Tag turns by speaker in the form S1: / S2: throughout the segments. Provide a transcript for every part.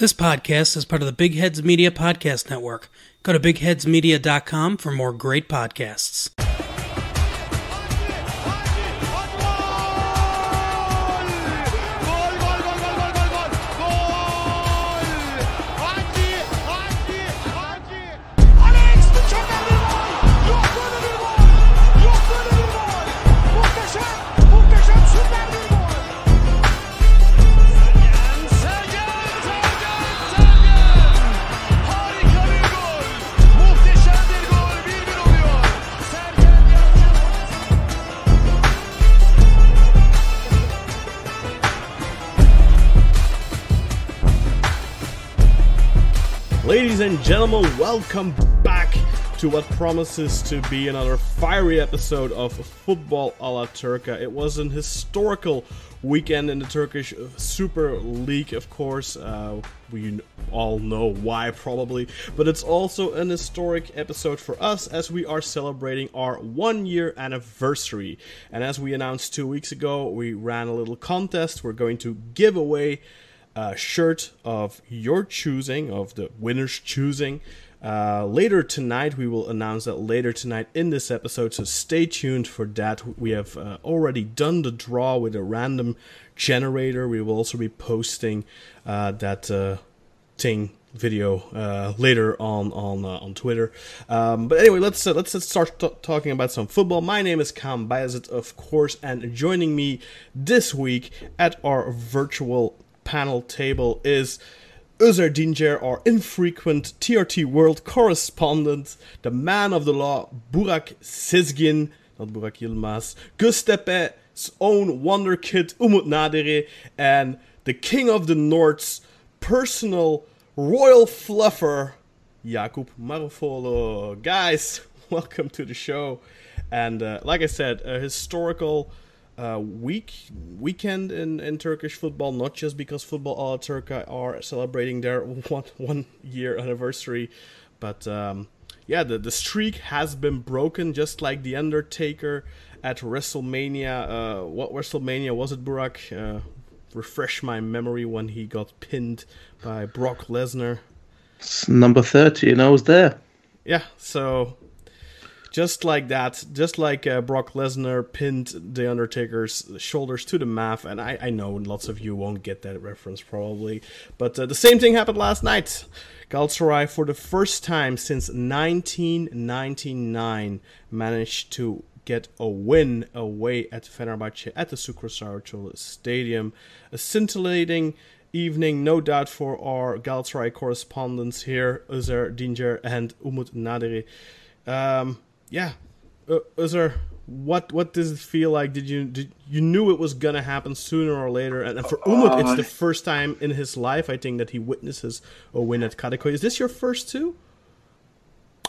S1: This podcast is part of the Big Heads Media Podcast Network. Go to bigheadsmedia.com for more great podcasts.
S2: Ladies and gentlemen, welcome back to what promises to be another fiery episode of Football a la Turca. It was an historical weekend in the Turkish Super League, of course. We all know why, probably. But it's also an historic episode for us as we are celebrating our 1-year anniversary. And as we announced 2 weeks ago, we ran a little contest. We're going to give away a shirt of your choosing, of the winner's choosing. Later tonight, we will announce that later tonight in this episode, so stay tuned for that. We have already done the draw with a random generator. We will also be posting that video later on Twitter. But anyway, let's start talking about some football. My name is Kam Bayezid, of course, and joining me this week at our virtual panel table is Özer Dincer, our infrequent TRT World correspondent, the man of the law, Burak Sezgin, not Burak Yilmaz, Göztepe's own wonder kid, Umut Nadere, and the king of the North's personal royal fluffer, Jakub Marufolo. Guys, welcome to the show. And like I said, a historical weekend in Turkish football, not just because Football a la Turca are celebrating their one year anniversary, but the streak has been broken, just like the Undertaker at WrestleMania. What WrestleMania was it, Burak? Refresh my memory when he got pinned by Brock Lesnar.
S3: It's number 30, and I was there.
S2: Yeah, so just like that, just like Brock Lesnar pinned The Undertaker's shoulders to the mat, and I know lots of you won't get that reference probably, but the same thing happened last night. Galatasaray, for the first time since 1999, managed to get a win away at Fenerbahce at the Şükrü Saraçoğlu Stadium. A scintillating evening, no doubt, for our Galatasaray correspondents here, Özer Dincer and Umut Nadere. Özer, what does it feel like? Did you knew it was gonna happen sooner or later? And for Umut, it's the first time in his life, I think, that he witnesses a win at Kadıköy. Is this your first too?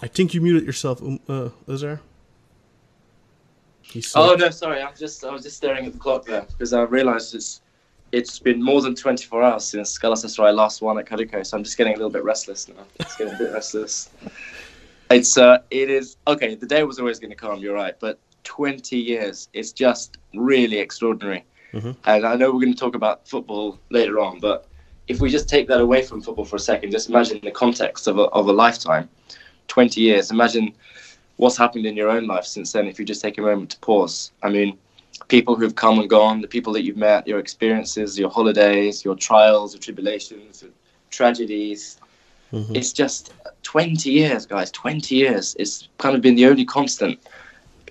S2: I think you muted yourself, Özer.
S4: Oh no, sorry. I was just staring at the clock there because I realised it's been more than 24 hours since Galatasaray last won at Kadıköy, so I'm just getting a little bit restless now. It is okay. The day was always going to come. You're right, but 20 years is just really extraordinary. Mm-hmm. And I know we're going to talk about football later on, but if we just take that away from football for a second, just imagine the context of a lifetime. 20 years. Imagine what's happened in your own life since then. If you just take a moment to pause, I mean, people who've come and gone, the people that you've met, your experiences, your holidays, your trials, your tribulations, your tragedies. Mm-hmm. It's just 20 years, guys. 20 years. It's kind of been the only constant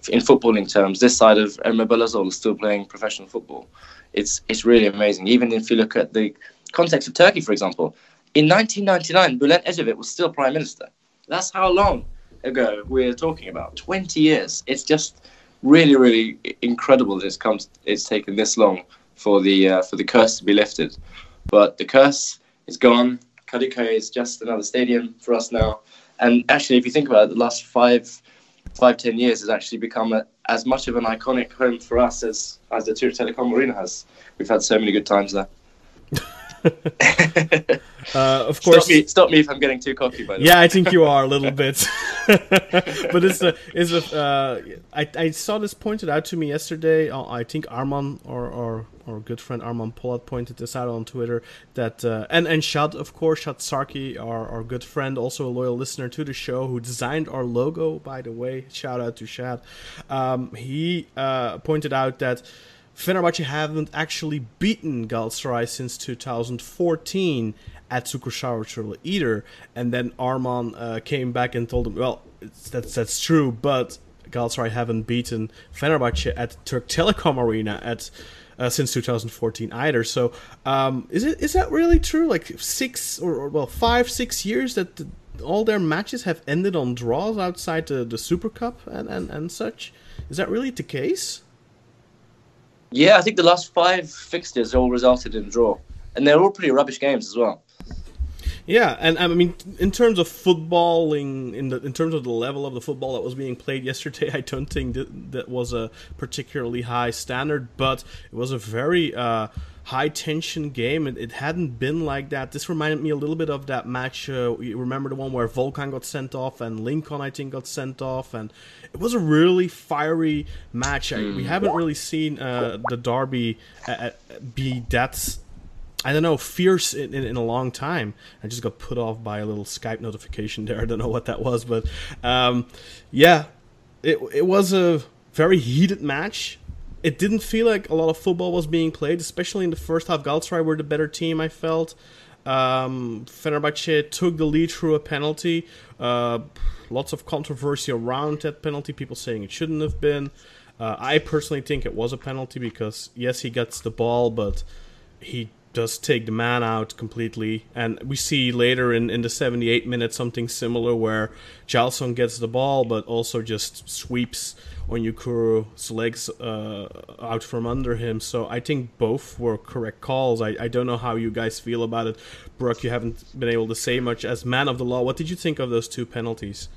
S4: in footballing terms. This side of Emre Belözoğlu is still playing professional football. It's really amazing. Even if you look at the context of Turkey, for example, in 1999, Bülent Ecevit was still prime minister. That's how long ago we're talking about. 20 years. It's just really, really incredible that it's taken this long for the curse to be lifted. But the curse is gone. Kadıköy is just another stadium for us now. And actually, if you think about it, the last 5-10 years has actually become as much of an iconic home for us as the Türk Telekom Arena has. We've had so many good times there.
S2: Of course.
S4: Stop me if I'm getting too cocky, by the way.
S2: Yeah, I think you are a little bit. But I saw this pointed out to me yesterday. I think Arman or our good friend Arman Polat pointed this out on Twitter. That and Shad, of course, Shad Sarki, our good friend, also a loyal listener to the show, who designed our logo, by the way. Shout out to Shad. He pointed out that Fenerbahce haven't actually beaten Galatasaray since 2014 at Çukurşavşoğlu either, and then Arman came back and told him, well, that's true, but Galatasaray haven't beaten Fenerbahce at Turk Telekom Arena since 2014 either. So is that really true? Like 5-6 years that all their matches have ended on draws outside the Super Cup and such? Is that really the case?
S4: Yeah, I think the last 5 fixtures all resulted in a draw, and they're all pretty rubbish games as well.
S2: Yeah, and I mean, in terms of footballing, in terms of the level of the football that was being played yesterday, I don't think that was a particularly high standard, but it was a very high-tension game. It hadn't been like that. This reminded me a little bit of that match. You remember the one where Volkan got sent off and Lincoln, I think, got sent off, and it was a really fiery match. We haven't really seen the derby be that, I don't know, fierce in a long time. I just got put off by a little Skype notification there. I don't know what that was, but yeah, it was a very heated match. It didn't feel like a lot of football was being played, especially in the first half. Galatasaray were the better team, I felt. Fenerbahce took the lead through a penalty. Lots of controversy around that penalty, people saying it shouldn't have been. I personally think it was a penalty because, yes, he gets the ball, but he does take the man out completely. And we see later in the 78 minutes something similar where Jalson gets the ball but also just sweeps Onyekuru's legs out from under him. So I think both were correct calls. I don't know how you guys feel about it. Brooke, you haven't been able to say much. As man of the law, what did you think of those 2 penalties?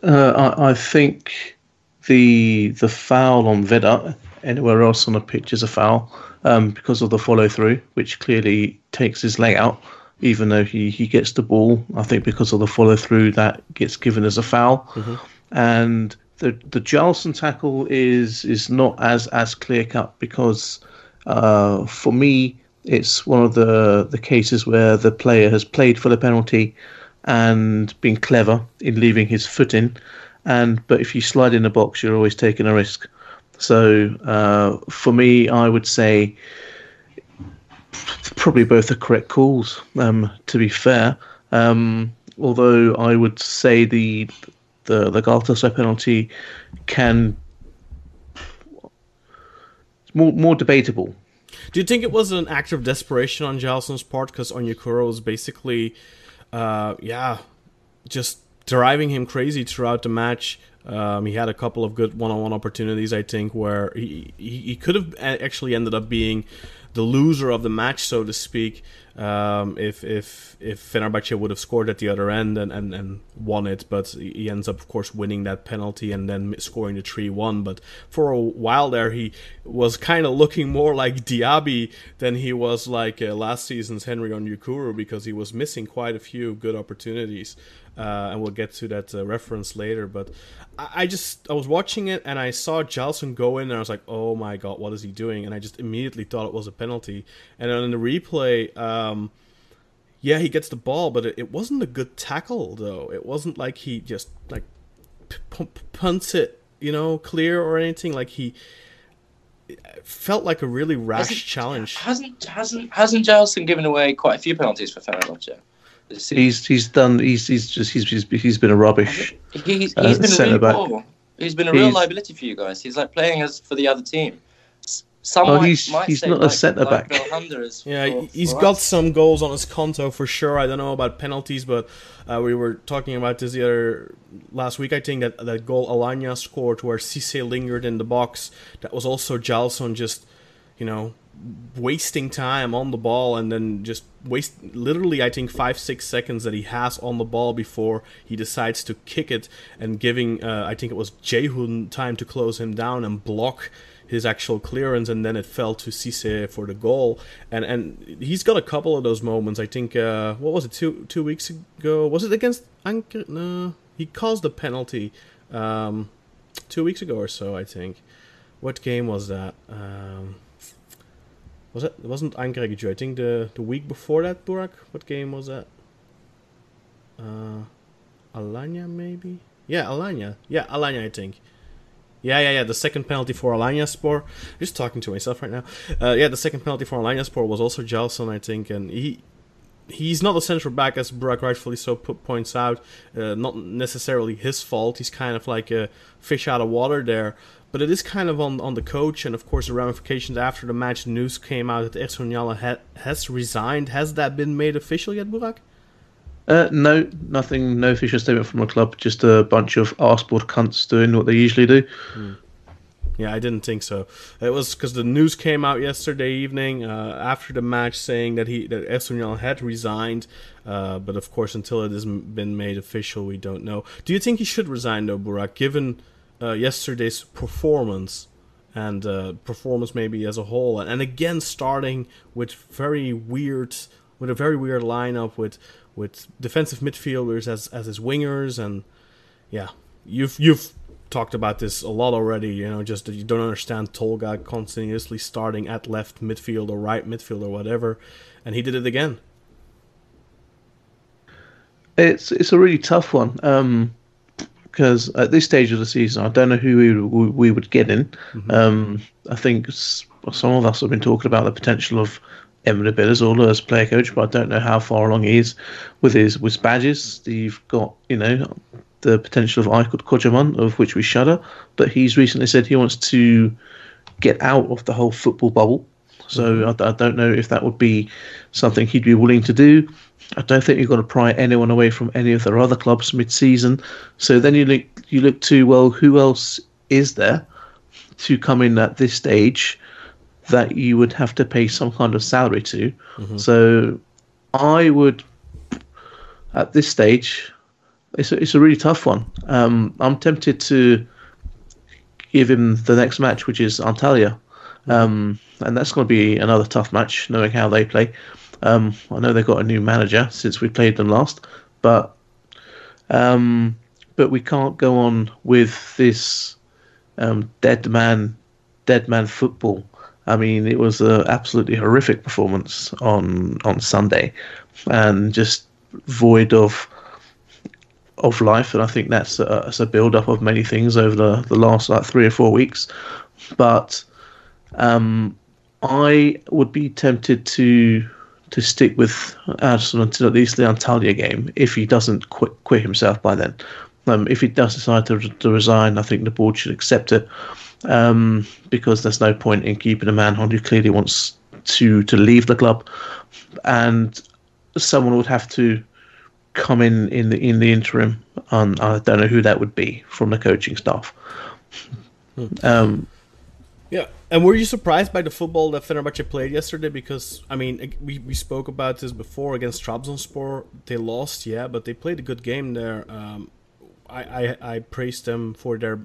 S3: I think the foul on Vedat anywhere else on the pitch is a foul. Because of the follow-through, which clearly takes his leg out, even though he gets the ball. I think because of the follow-through, that gets given as a foul. Mm-hmm. And the Jalson tackle is not as clear-cut because, for me, it's one of the cases where the player has played for the penalty and been clever in leaving his foot in. But if you slide in the box, you're always taking a risk. So for me, I would say probably both are correct calls, to be fair. Although I would say the Galatasaray penalty can more debatable.
S2: Do you think it was an act of desperation on Jalson's part because Onyekuru was basically, just driving him crazy throughout the match? He had a couple of good one-on-one opportunities, I think, where he could have actually ended up being the loser of the match, so to speak, if Fenerbahce would have scored at the other end and won it. But he ends up, of course, winning that penalty and then scoring the 3-1. But for a while there, he was kind of looking more like Diaby than he was like last season's Henry Onyekuru, because he was missing quite a few good opportunities. And we'll get to that reference later. But I was watching it and I saw Jalson go in and I was like, oh my god, what is he doing? And I just immediately thought it was a penalty. And then in the replay, he gets the ball, but it wasn't a good tackle though. It wasn't like he just like punts it, clear or anything. Like he felt like a really rash challenge.
S4: Hasn't Jalson given away quite a few penalties for Fenerbahce?
S3: He's been a rubbish.
S4: He's been really poor. He's been a real liability for you guys. He's like playing as for the other team.
S3: He's not a centre back.
S2: He's got some goals on his konto for sure. I don't know about penalties, but we were talking about this last week. I think that goal Alanya scored where Cisse lingered in the box. That was also Jalson just, wasting time on the ball and then just waste literally I think 5-6 seconds that he has on the ball before he decides to kick it and giving I think it was Ceyhun time to close him down and block his actual clearance, and then it fell to Cisse for the goal. And he's got a couple of those moments. I think what was it, two weeks ago? Was it against Ankara? No, he caused the penalty 2 weeks ago or so, I think. What game was that? It wasn't Ankara Gücü. I think the week before that, Burak. What game was that? Alanya, maybe? Yeah, Alanya. Yeah, Alanya, I think. Yeah. The second penalty for Alanyaspor. Just talking to myself right now. The second penalty for Alanyaspor was also Gelson, I think, and he's not a central back, as Burak rightfully so points out. Not necessarily his fault. He's kind of like a fish out of water there. But it is kind of on the coach, and of course the ramifications after the match. The news came out that S2E23 has resigned. Has that been made official yet, Burak?
S3: No, nothing. No official statement from the club. Just a bunch of arse-bored cunts doing what they usually do.
S2: Yeah, I didn't think so. It was because the news came out yesterday evening after the match saying that S2E23 had resigned. But of course, until it has been made official, we don't know. Do you think he should resign, though, Burak, given yesterday's performance and performance maybe as a whole, and again starting with a very weird lineup with defensive midfielders as his wingers, and yeah, you've talked about this a lot already. Just that you don't understand Tolga continuously starting at left midfield or right midfield or whatever, and he did it again.
S3: It's a really tough one. Because at this stage of the season, I don't know who we would get in. I think some of us have been talking about the potential of Emre Belözoğlu as player coach, but I don't know how far along he is with his badges. You've got the potential of Aykut Kocaman, of which we shudder, but he's recently said he wants to get out of the whole football bubble. So I don't know if that would be something he'd be willing to do. I don't think you've got to pry anyone away from any of their other clubs mid-season. So then you look to, well, who else is there to come in at this stage that you would have to pay some kind of salary to? So I would, at this stage, it's a really tough one. I'm tempted to give him the next match, which is Antalya. And that's going to be another tough match, knowing how they play. I know they've got a new manager since we played them last, but we can't go on with this dead man football. I mean, it was an absolutely horrific performance on Sunday, and just void of life. And I think that's a build up of many things over the last 3 or 4 weeks. But I would be tempted to stick with Addison until at least the Antalya game, if he doesn't quit himself by then. If he does decide to resign, I think the board should accept it, because there's no point in keeping a man who clearly wants to leave the club, and someone would have to come in the interim. I don't know who that would be from the coaching staff.
S2: Yeah, and were you surprised by the football that Fenerbahce played yesterday? Because, I mean, we spoke about this before against Trabzonspor. They lost, yeah, but they played a good game there. I praised them for their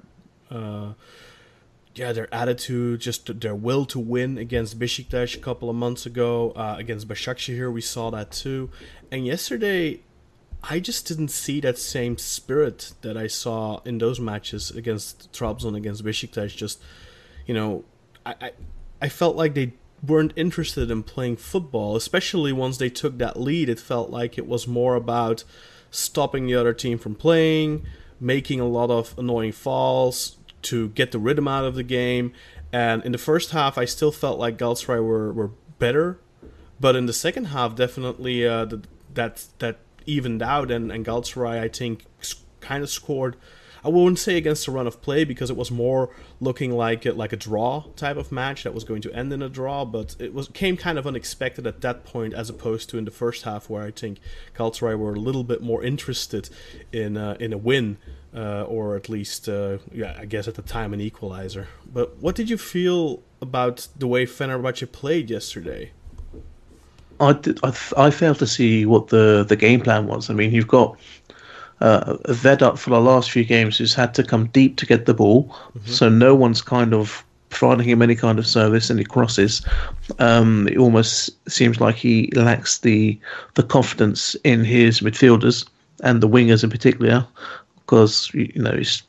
S2: attitude, just their will to win against Besiktas a couple of months ago. Against Başakşehir, we saw that too. And yesterday, I just didn't see that same spirit that I saw in those matches against Trabzon, against Besiktas. Just, I felt like they weren't interested in playing football, especially once they took that lead. It felt like it was more about stopping the other team from playing, making a lot of annoying fouls to get the rhythm out of the game. And in the first half, I still felt like Galatasaray were better, but in the second half, definitely that evened out, and Galatasaray, I think, kind of scored. I wouldn't say against a run of play, because it was more looking like a draw type of match that was going to end in a draw, but came kind of unexpected at that point, as opposed to in the first half, where I think Galatasaray were a little bit more interested in a win, or at least, I guess at the time, an equalizer. But what did you feel about the way Fenerbahce played yesterday?
S3: I failed to see what the game plan was. I mean, you've got Vedat for the last few games who's had to come deep to get the ball, so no one's kind of providing him any kind of service, any crosses. It almost seems like he lacks the confidence in his midfielders and the wingers in particular, because it's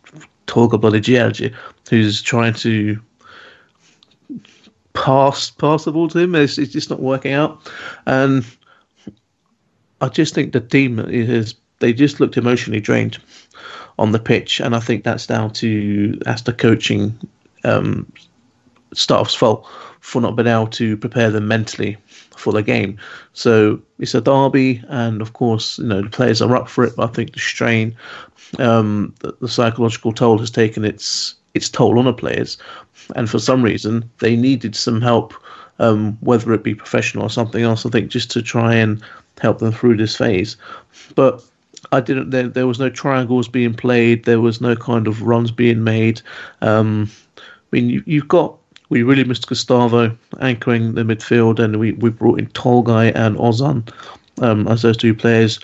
S3: Turca Bolicierci who's trying to pass the ball to him. It's just not working out, and I just think the team they just looked emotionally drained on the pitch, and I think that's down to the coaching staff's fault for not being able to prepare them mentally for the game. So it's a derby, and of course, the players are up for it. But I think the strain, the psychological toll has taken its toll on the players, and for some reason they needed some help, whether it be professional or something else. I think just to try and help them through this phase, but I didn't. There was no triangles being played. There was no kind of runs being made. We really missed Gustavo anchoring the midfield, and we brought in Tolgay and Ozan as those two players.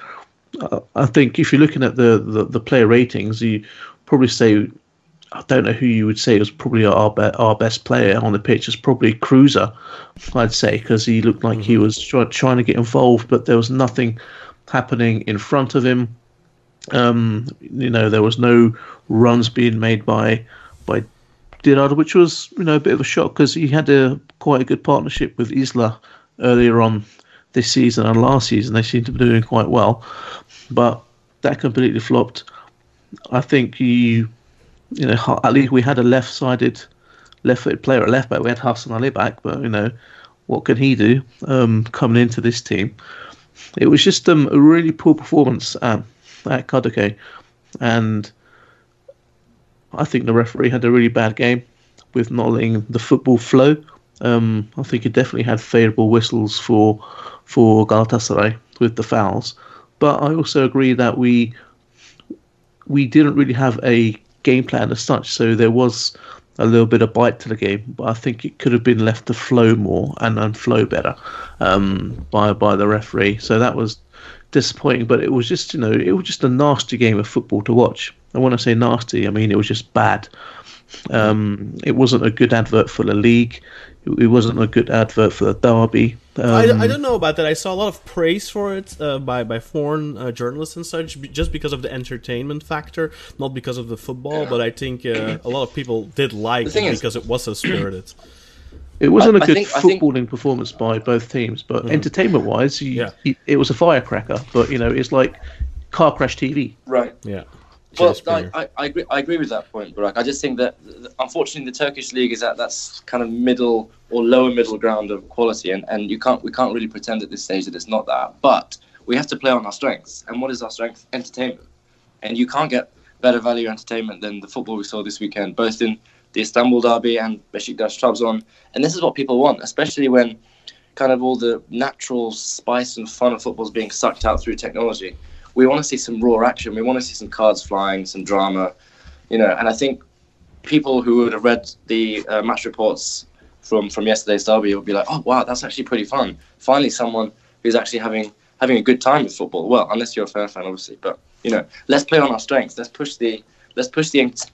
S3: I think if you're looking at the player ratings, you probably say, I don't know who you would say was probably our best player on the pitch. Is probably Cruiser, I'd say, because he looked like he was trying to get involved, but there was nothing happening in front of him. There was no runs being made by Dirard, which was a bit of a shock, because he had quite a good partnership with Isla earlier on this season, and last season they seemed to be doing quite well, but that completely flopped. I think at least we had a left-footed player at left back. We had Hassan Ali back, but what can he do coming into this team? It was just a really poor performance at Kadıköy, and I think the referee had a really bad game with not letting the football flow. I think he definitely had favourable whistles for Galatasaray with the fouls, but I also agree that we didn't really have a game plan as such, so there was a little bit of bite to the game, but I think it could have been left to flow more and flow better by the referee. So that was disappointing, but it was just a nasty game of football to watch. And when I say nasty, I mean it was just bad. It wasn't a good advert for the league. It wasn't a good advert for the derby.
S2: I don't know about that. I saw a lot of praise for it by foreign journalists and such, just because of the entertainment factor, not because of the football. But I think a lot of people did like it because it was so spirited.
S3: It wasn't a good footballing performance by both teams, but entertainment-wise, it was a firecracker. But it's like car crash TV.
S4: Right.
S2: Yeah.
S4: Well, I agree with that point, Burak. I just think that, unfortunately, the Turkish league is at that kind of middle or lower middle ground of quality, and we can't really pretend at this stage that it's not that. But we have to play on our strengths. And what is our strength? Entertainment. And you can't get better value entertainment than the football we saw this weekend, both in the Istanbul derby and Besiktas Trabzon. And this is what people want, especially when kind of all the natural spice and fun of football is being sucked out through technology. We want to see some raw action. We want to see some cards flying, some drama, And I think people who would have read the match reports from yesterday's derby would be like, "Oh wow, that's actually pretty fun. Finally, someone who's actually having a good time with football." Well, unless you're a fair fan, obviously. But let's play on our strengths. Let's push the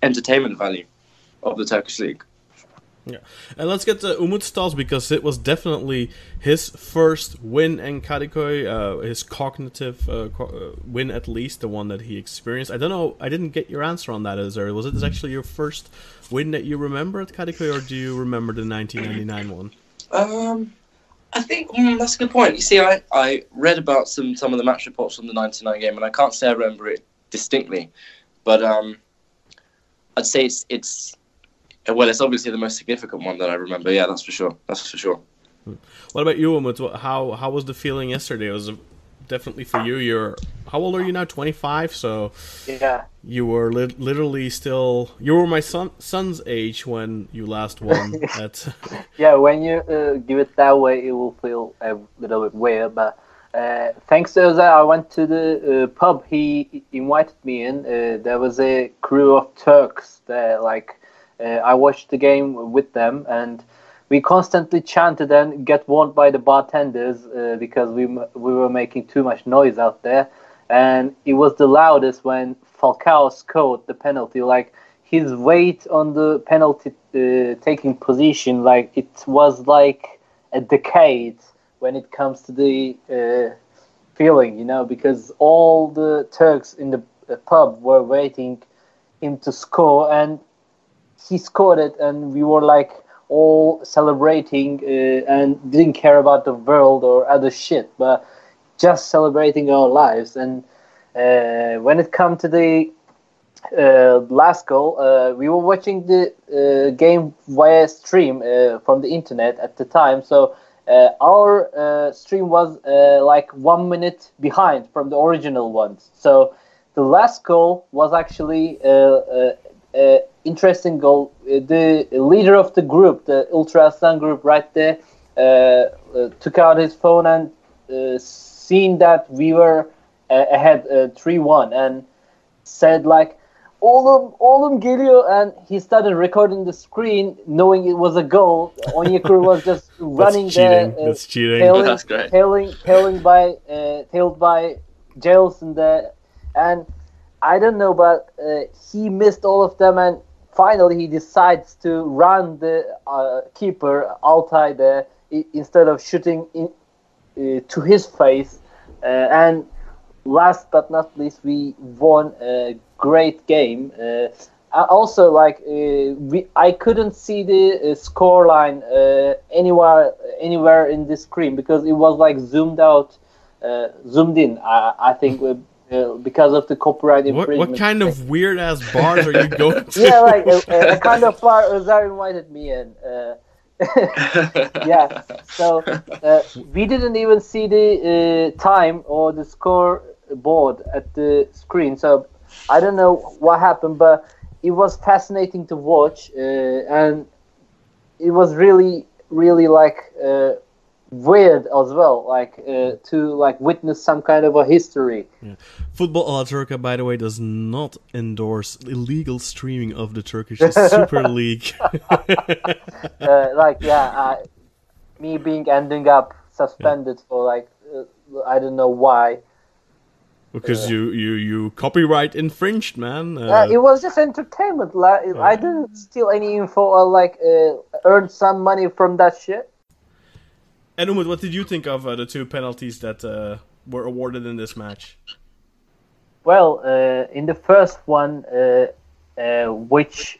S4: entertainment value of the Turkish league.
S2: Yeah, and let's get to Umut's thoughts, because it was definitely his first win in Kadıköy, his cognitive win, at least, the one that he experienced. I don't know, I didn't get your answer on that, Azar. Was it actually your first win that you remember at Kadıköy, or do you remember the 1999 one?
S4: I think that's a good point. You see, I read about some of the match reports from the 99 game, and I can't say I remember it distinctly, but I'd say it's obviously the most significant one that I remember. Yeah, that's for sure.
S2: What about you, Umut? How was the feeling yesterday? Was it definitely for you? How old are you now? 25. So
S5: yeah,
S2: you were literally still. You were my son's age when you last won.
S5: Yeah, when you give it that way, it will feel a little bit weird. But thanks to that, I went to the pub. He invited me in. There was a crew of Turks there, I watched the game with them, and we constantly chanted and get warned by the bartenders because we were making too much noise out there. And it was the loudest when Falcao scored the penalty. his weight on the penalty taking position, like it was like a decade when it comes to the feeling, because all the Turks in the pub were waiting him to score, and he scored it, and we were like all celebrating and didn't care about the world or other shit, but just celebrating our lives. And when it come to the last goal, we were watching the game via stream from the internet at the time, so our stream was like 1 minute behind from the original ones. So the last goal was actually interesting goal. The leader of the group, the Ultra Aslan group right there, took out his phone and seen that we were ahead 3-1 and said like, Oğlum geliyor, and he started recording the screen knowing it was a goal. Onyekuru was just running there.
S2: That's cheating.
S4: That's great.
S5: Tailed by Jailson there, and I don't know, but he missed all of them, and finally he decides to run the keeper Altay there instead of shooting to his face. And last but not least, we won a great game. Also, like I couldn't see the score line anywhere in the screen because it was like zoomed in. I think because of the copyright infringement.
S2: What kind of weird ass bars are you going to?
S5: Yeah, like a kind of bar Özer invited me in. Yeah, so we didn't even see the time or the score board at the screen, so I don't know what happened, but it was fascinating to watch, and it was really like weird as well, like to like witness some kind of a history.
S2: Yeah. Football Alaturka, by the way, does not endorse illegal streaming of the Turkish Super League.
S5: Me ending up suspended for like I don't know why.
S2: Because you copyright infringed, man.
S5: It was just entertainment. I didn't steal any info or earn some money from that shit.
S2: And Umut, what did you think of the two penalties that were awarded in this match?
S5: Well, in the first one, which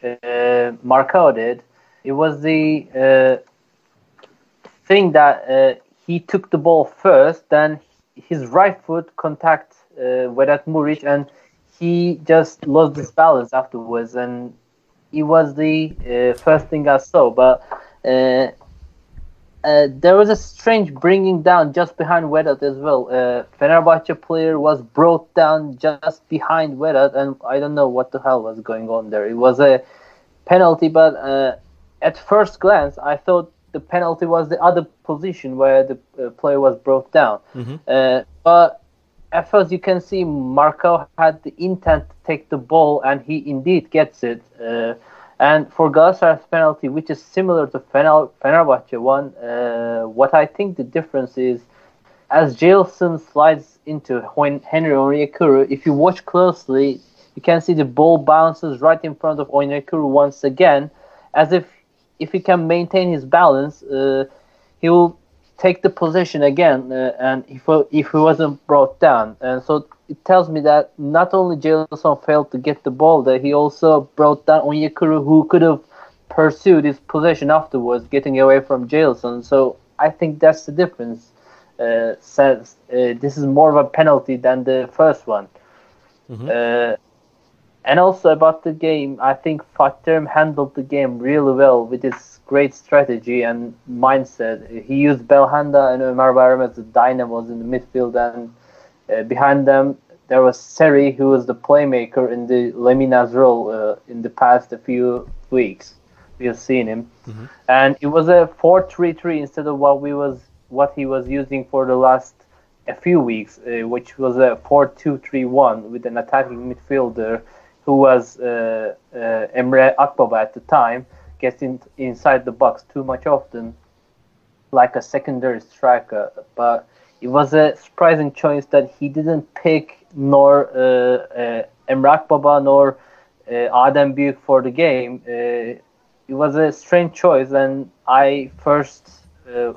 S5: Marco did, it was the thing that he took the ball first, then his right foot contact Vedat Muric, and he just lost his balance afterwards, and it was the first thing I saw. But there was a strange bringing down just behind Vedat as well. Fenerbahce player was brought down just behind Vedat, and I don't know what the hell was going on there. It was a penalty, but at first glance, I thought the penalty was the other position where the player was brought down. Mm-hmm. But at first, you can see Marco had the intent to take the ball, and he indeed gets it. And for Galatasaray's penalty, which is similar to Fenerbahce one, what I think the difference is, as Jailson slides into Henry Onyekuru, if you watch closely, you can see the ball bounces right in front of Onyekuru once again, as if he can maintain his balance, he will take the possession again, and if he wasn't brought down. And so it tells me that not only Jailson failed to get the ball there, he also brought down Onyekuru, who could have pursued his possession afterwards, getting away from Jailson. So I think that's the difference. Says this is more of a penalty than the first one. Mm-hmm. And also about the game, I think Fatih handled the game really well with his great strategy and mindset. He used Belhanda and Ömer Bayram as the dynamos in the midfield, and behind them there was Seri, who was the playmaker in the Lemina's role in the past a few weeks. We have seen him. Mm-hmm. And it was a 4-3-3 instead of what he was using for the last a few weeks, which was a 4-2-3-1 with an attacking midfielder who was Emre Akbaba at the time, getting inside the box too much often, like a secondary striker. But it was a surprising choice that he didn't pick nor Emre Akbaba nor Adem Büyük for the game. It was a strange choice, and I firstly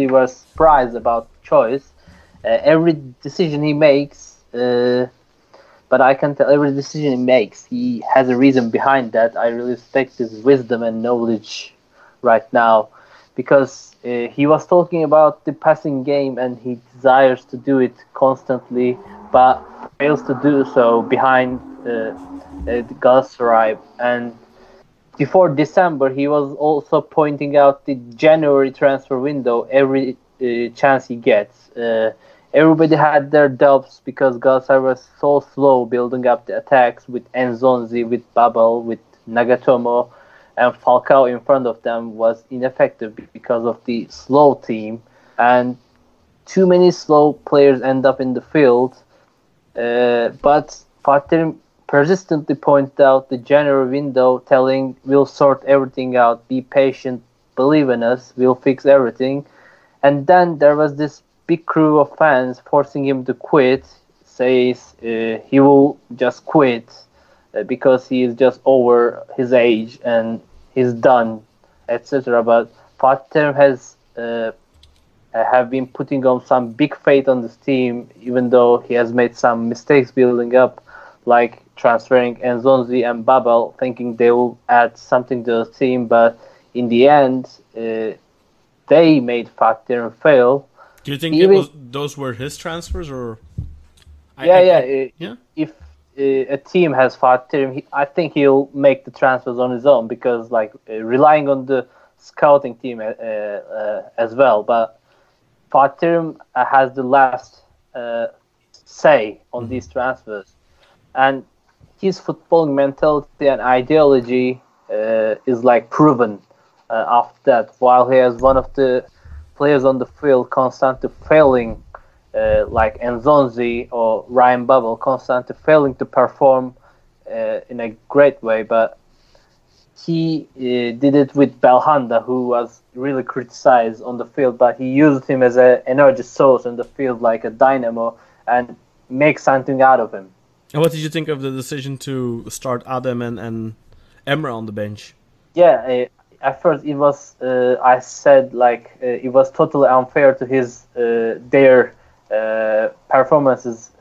S5: was surprised about choice. Every decision he makes, but I can tell every decision he makes, he has a reason behind that. I really respect his wisdom and knowledge right now, because he was talking about the passing game and he desires to do it constantly, but fails to do so behind the Galatasaray. And before December, he was also pointing out the January transfer window every chance he gets. Everybody had their doubts because Galatasaray was so slow building up the attacks with Enzonzi, with Babel, with Nagatomo, and Falcao in front of them was ineffective because of the slow team. And too many slow players end up in the field. But Fatih persistently pointed out the January window, telling, we'll sort everything out, be patient, believe in us, we'll fix everything. And then there was this big crew of fans forcing him to quit, says he will just quit because he is just over his age and he's done, etc. But Fatih has have been putting on some big faith on this team, even though he has made some mistakes building up, like transferring Enzonzi and Babel, thinking they will add something to the team. But in the end, they made Fatih fail.
S2: Do you think those were his transfers, or?
S5: If a team has Fatih, I think he'll make the transfers on his own, because relying on the scouting team as well. But Fatih has the last say on these transfers, and his footballing mentality and ideology is proven after that. While he has one of the players on the field constantly failing, like Enzonzi or Ryan Babel, constantly failing to perform in a great way. But he did it with Belhanda, who was really criticized on the field, but he used him as an energy source in the field, like a dynamo, and make something out of him.
S2: And what did you think of the decision to start Adem and Emre on the bench?
S5: Yeah, at first it was, I said it was totally unfair to their performances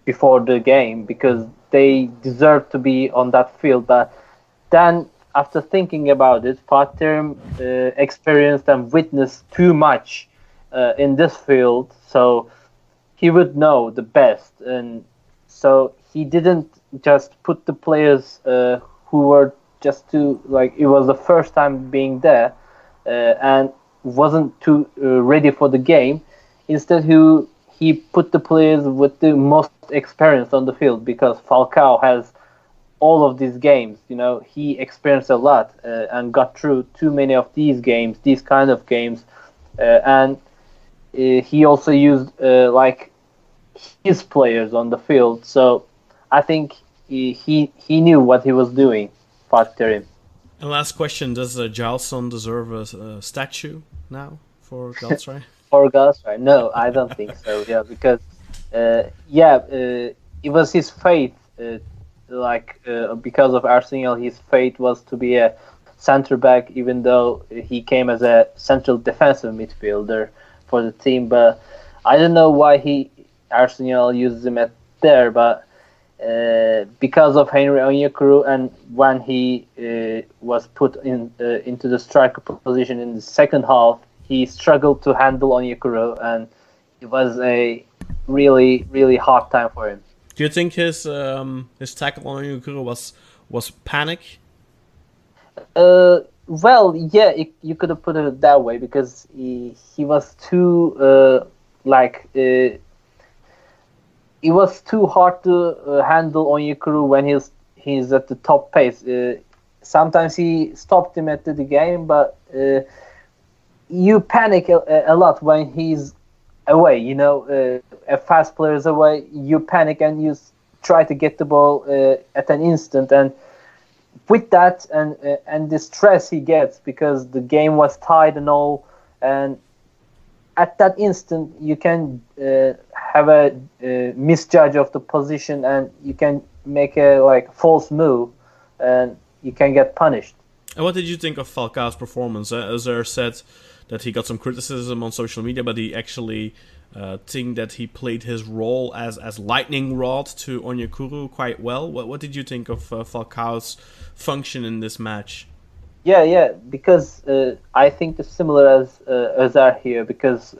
S5: before the game, because they deserved to be on that field. But then, after thinking about it, Fatih experienced and witnessed too much in this field, so he would know the best. And so he didn't just put the players who were just too, it was the first time being there and wasn't too ready for the game. Instead, he put the players with the most experience on the field, because Falcao has all of these games. He experienced a lot and got through too many of these games, these kind of games. And he also used his players on the field. So I think he knew what he was doing, Fatih.
S2: And last question, does Jalson deserve a statue now for Galatasaray?
S5: For Galatasaray? No, I don't think so. Yeah, because it was his fate. Because of Arsenal, his fate was to be a center back, even though he came as a central defensive midfielder for the team. But I don't know why Arsenal used him there. But because of Henry Onyekuru, and when he was put into the striker position in the second half, he struggled to handle Onyekuru, and it was a really, really hard time for him.
S2: Do you think his tackle on Onyekuru was panic?
S5: Well, yeah, you could have put it that way, because he was too it was too hard to handle Onyekuru when he's at the top pace. Sometimes he stopped him at the game, but you panic a lot when he's away. A fast player is away, you panic and you try to get the ball at an instant. And with that and the stress he gets, because the game was tied and all, and at that instant you can have a misjudge of the position, and you can make a false move, and you can get punished.
S2: And what did you think of Falcao's performance? Özer said that he got some criticism on social media, but he actually think that he played his role as lightning rod to Onyekuru quite well. What did you think of Falcao's function in this match?
S5: Yeah, because I think it's similar as Özer here, because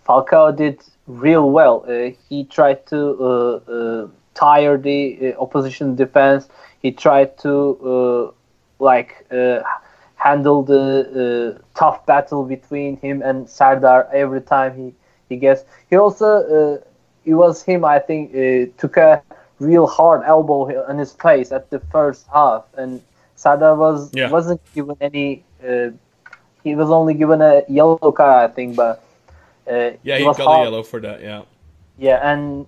S5: Falcao did real well. He tried to tire the opposition defense. He tried to handle the tough battle between him and Serdar every time he gets. He also I think took a real hard elbow on his face at the first half, and Serdar wasn't given any. He was only given a yellow card, I think, but
S2: he got a yellow for that.
S5: Yeah, and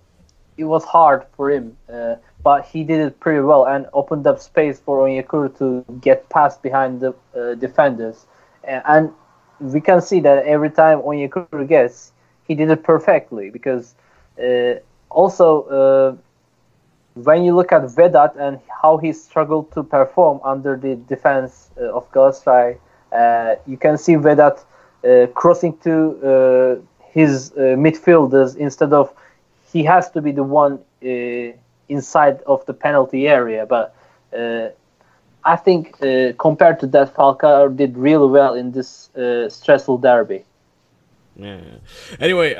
S5: it was hard for him, but he did it pretty well and opened up space for Onyekuru to get past behind the defenders, and we can see that every time Onyekuru gets, he did it perfectly, because also when you look at Vedat and how he struggled to perform under the defense of Galatasaray, you can see Vedat crossing to his midfielders instead of he has to be the one inside of the penalty area. But I think compared to that, Falcao did really well in this stressful derby.
S2: Yeah. Anyway,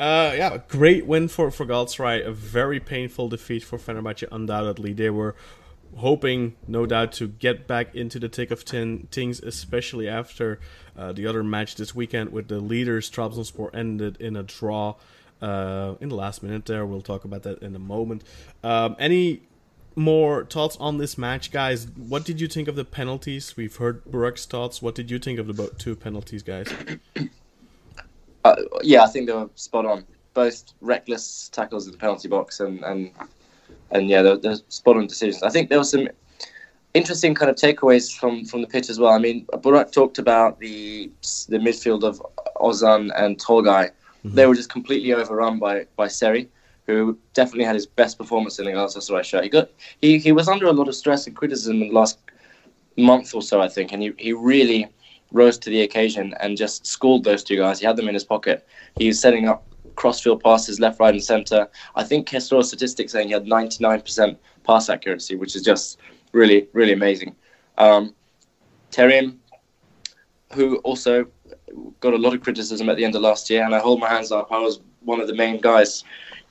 S2: great win for Galatasaray. A very painful defeat for Fenerbahce, undoubtedly. They were hoping, no doubt, to get back into the thick of things, especially after the other match this weekend with the leaders. Trabzonspor ended in a draw in the last minute there. We'll talk about that in a moment. Any more thoughts on this match, guys? What did you think of the penalties? We've heard Burak's thoughts. What did you think of the two penalties, guys?
S4: I think they were spot on. Both reckless tackles in the penalty box, and they're spot on decisions. I think there were some interesting kind of takeaways from the pitch as well. I mean, Burak talked about the midfield of Ozan and Tolgay. Mm-hmm. They were just completely overrun by Seri, who definitely had his best performance in the Galatasaray shirt. He was under a lot of stress and criticism in the last month or so, I think, and he really rose to the occasion and just schooled those two guys. He had them in his pocket. He was setting up crossfield passes left, right, and centre. I think he saw a statistic saying he had 99% pass accuracy, which is just really, really amazing. Terim, who also got a lot of criticism at the end of last year, and I hold my hands up. I was one of the main guys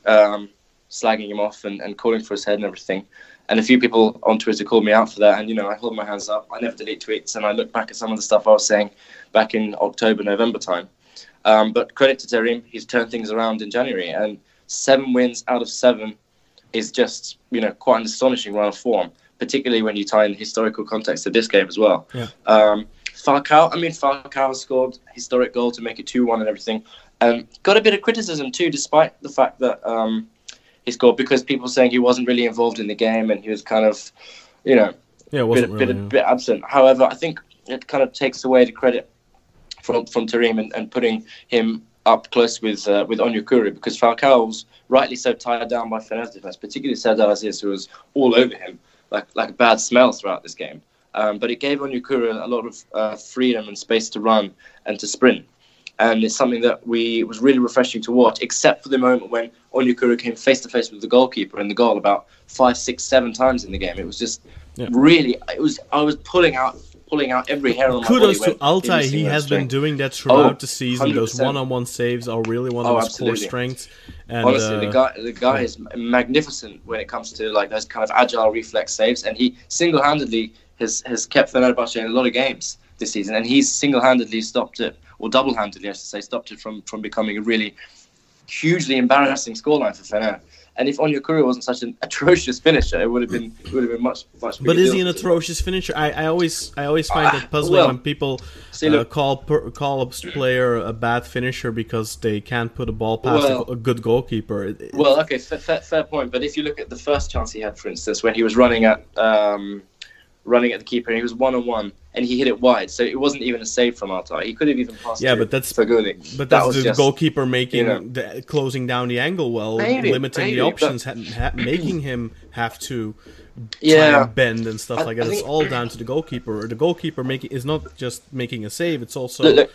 S4: slagging him off and calling for his head and everything. And a few people on Twitter called me out for that. And, I hold my hands up. I never delete tweets. And I look back at some of the stuff I was saying back in October, November time. But credit to Terim. He's turned things around in January. And 7 wins out of 7 is just, quite an astonishing run of form, particularly when you tie in the historical context of this game as well. Yeah. Falcao scored a historic goal to make it 2-1 and everything. Got a bit of criticism too, despite the fact that he scored, because people were saying he wasn't really involved in the game and he was kind of, bit absent. However, I think it kind of takes away the credit from Terim and putting him up close with Onyekuru, because Falcao was rightly so tired down by Fener's defense, particularly Serdar Aziz, who was all over him like a bad smell throughout this game. But it gave Onyekuru a lot of freedom and space to run and to sprint. And it's something that was really refreshing to watch, except for the moment when Onyekuru came face to face with the goalkeeper in the goal about 5, 6, 7 times in the game. It was just really. I was pulling out every hair on my body.
S2: Kudos to Altay. He has been doing that throughout the season. 100%. Those one-on-one saves are really one of his core strengths. And,
S4: honestly, the guy is magnificent when it comes to those kind of agile reflex saves, and he single-handedly has kept Fenerbahce in a lot of games this season, and he's single-handedly stopped it, or double-handedly, I should say, stopped it from becoming a really hugely embarrassing scoreline for Fener. And if Onyekuru wasn't such an atrocious finisher, it would have been much bigger.
S2: But is he an atrocious finisher? I always find it puzzling when people call a player a bad finisher because they can't put a ball past a good goalkeeper.
S4: Okay, fair point. But if you look at the first chance he had, for instance, when he was running at the keeper and he was 1-on-1, and he hit it wide. So it wasn't even a save from Altay. He could have even passed it
S2: but that's
S4: Faguli.
S2: But that's the goalkeeper making closing down the angle limiting the options, making him have to try and bend and stuff like that. It's all down to the goalkeeper. The goalkeeper is not just making a save; it's also
S4: I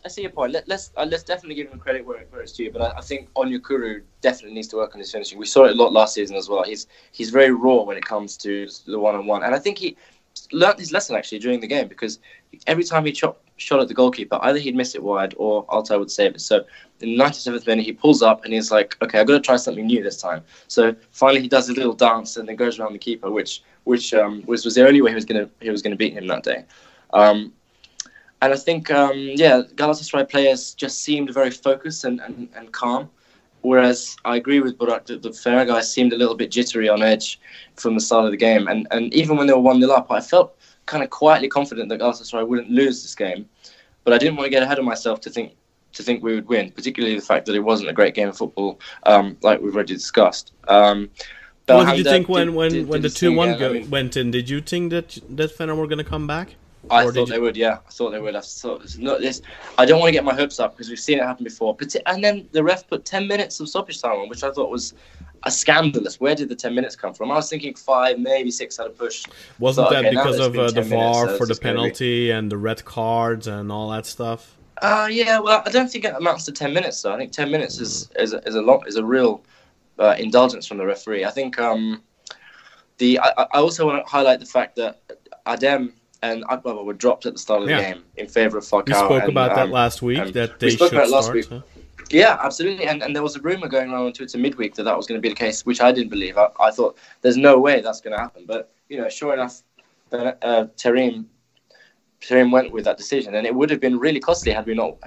S4: see your point. Let's definitely give him credit where it's due. But I think Onyekuru definitely needs to work on his finishing. We saw it a lot last season as well. He's very raw when it comes to the one-on-one, and I think he learnt his lesson actually during the game, because every time he shot at the goalkeeper, either he'd miss it wide or Altay would save it. So in the 97th minute, he pulls up and he's like, okay, I've got to try something new this time. So finally he does a little dance and then goes around the keeper, which was the only way he was gonna beat him that day. And I think Galatasaray players just seemed very focused and calm. Whereas I agree with Burak that the Fener guys seemed a little bit jittery on edge from the start of the game. And even when they were 1-0 up, I felt kind of quietly confident that Galatasaray wouldn't lose this game. But I didn't want to get ahead of myself to think we would win, particularly the fact that it wasn't a great game of football, like we've already discussed.
S2: What did you think when the 2-1 went in? Did you think that Fener were going to come back?
S4: I thought they would, yeah. I thought they would. I don't want to get my hopes up because we've seen it happen before. And then the ref put 10 minutes of stoppage time on, which I thought was scandalous. Where did the 10 minutes come from? I was thinking 5, maybe 6 at a push.
S2: Wasn't that because of the VAR for the penalty and the red cards and all that stuff?
S4: Yeah. Well, I don't think it amounts to 10 minutes. Though I think 10 minutes is a real indulgence from the referee. I think I also want to highlight the fact that Adem and Akbaba were dropped at the start of the game in favour of Falcao.
S2: We spoke about that last week, that they should start. Huh?
S4: Yeah, absolutely. And there was a rumour going around on Twitter midweek that was going to be the case, which I didn't believe. I thought there's no way that's going to happen. But, sure enough, Terim went with that decision. And it would have been really costly had we not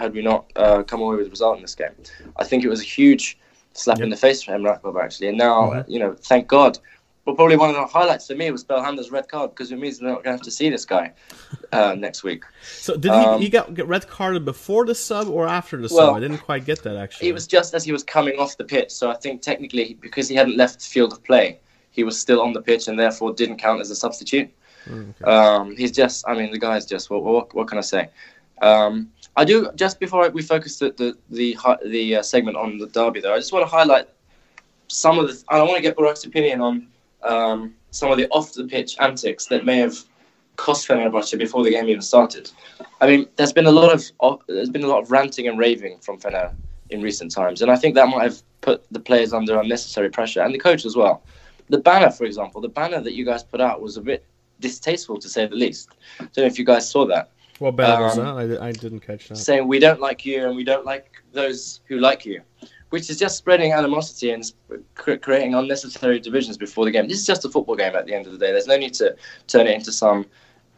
S4: come away with the result in this game. I think it was a huge slap in the face for Emre Akbaba, actually. And now, thank God. Well, probably one of the highlights for me was Belhanda's red card, because it means we're not going to have to see this guy next week.
S2: So did he get red carded before the sub or after the sub? I didn't quite get that, actually.
S4: It was just as he was coming off the pitch. So I think technically, because he hadn't left the field of play, he was still on the pitch and therefore didn't count as a substitute. Okay. He's just, the guy's just, what can I say? I do, just before we focus the segment on the derby, though, I just want to highlight some of the, I want to get Burak's opinion on some of the off-the-pitch antics that may have cost Fenerbahce before the game even started. There's been a lot of ranting and raving from Fener in recent times, and I think that might have put the players under unnecessary pressure, and the coach as well. The banner, for example, the banner that you guys put out was a bit distasteful, to say the least. I don't know if you guys saw that.
S2: What banner was that? I didn't catch that.
S4: Saying, we don't like you and we don't like those who like you, which is just spreading animosity and creating unnecessary divisions before the game. This is just a football game at the end of the day. There's no need to turn it into some,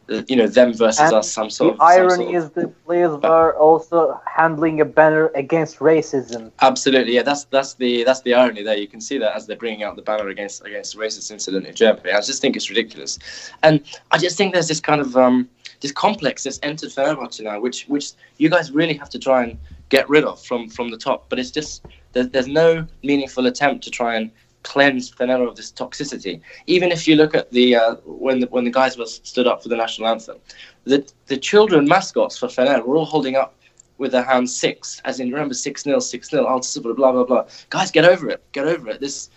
S4: them versus us, some sort of...
S5: The irony is the players are also handling a banner against racism.
S4: Absolutely, yeah. That's the irony there. You can see that as they're bringing out the banner against the racist incident in Germany. I just think it's ridiculous. And I just think there's this kind of... this complex that's entered Fenerbahce now, which you guys really have to try and get rid of from the top. But it's just... There's no meaningful attempt to try and cleanse Fener of this toxicity. Even if you look at the when the guys were stood up for the national anthem, the children mascots for Fener were all holding up with their hands 6, as in, remember, 6-0, 6-0, blah blah blah. Guys, get over it. This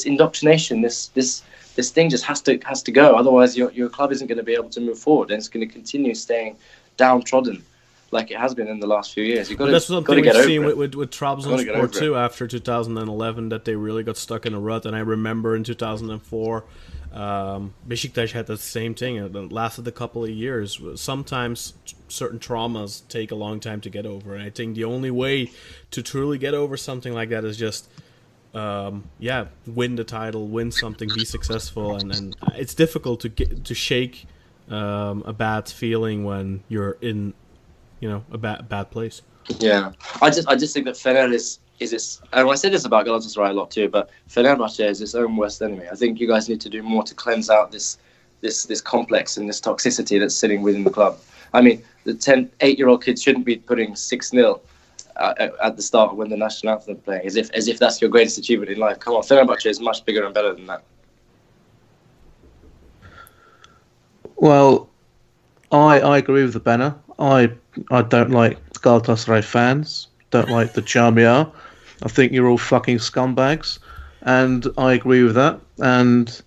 S4: indoctrination, this thing just has to go. Otherwise, your club isn't going to be able to move forward, and it's going to continue staying downtrodden, like it has been in the last few years.
S2: That's something we've seen with Trabzonspor too after 2011, that they really got stuck in a rut. And I remember in 2004, Besiktas had the same thing. It lasted a couple of years. Sometimes certain traumas take a long time to get over. And I think the only way to truly get over something like that is just, win the title, win something, be successful. And it's difficult to shake a bad feeling when you're in a bad place.
S4: Yeah, I just think that Fener is this, and I say this about Galatasaray a lot too, but Fenerbahce is its own worst enemy. I think you guys need to do more to cleanse out this complex and this toxicity that's sitting within the club. The 8-year-old kids shouldn't be putting 6-0 at the start when the national anthem playing, as if that's your greatest achievement in life. Come on, Fenerbahce is much bigger and better than that.
S3: Well, I agree with the banner. I don't like Galatasaray fans. Don't like the Jamia. I think you're all fucking scumbags, and I agree with that. And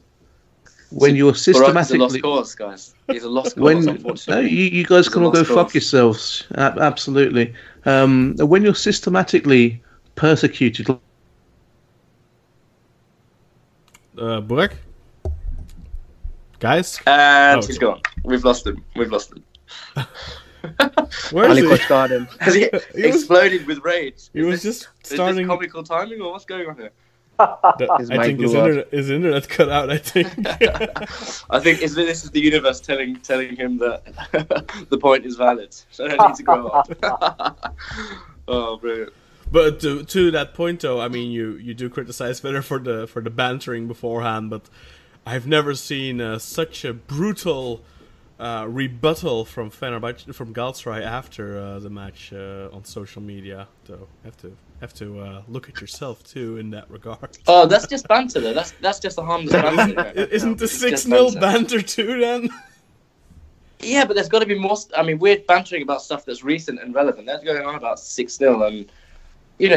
S3: when you're systematically,
S4: Burak's a lost cause, guys. He's a lost cause, unfortunately.
S3: No, you guys can all go
S4: cause.
S3: fuck yourselves. Absolutely. When you're systematically persecuted,
S2: Burak? Guys?
S4: And he's gone. We've lost him. Where
S2: is he?
S6: got him.
S4: Has he exploded with rage?
S2: He was just starting.
S4: Is this comical timing, or what's going on here?
S2: I think his internet cut out. I think.
S4: I think this is the universe telling him that the point is valid. So I don't need to grow up. Oh, brilliant!
S2: But to that point, though, I mean, you do criticize Vetter for the bantering beforehand, but I've never seen such a brutal rebuttal from Fenerbahce, from Galatasaray after the match on social media. So have to look at yourself too in that regard.
S4: Oh, that's just banter though. That's just a harmless banter.
S2: Isn't the 6-0 banter too then?
S4: Yeah, but there's got to be more. I mean, we're bantering about stuff that's recent and relevant. They're going on about 6-0, and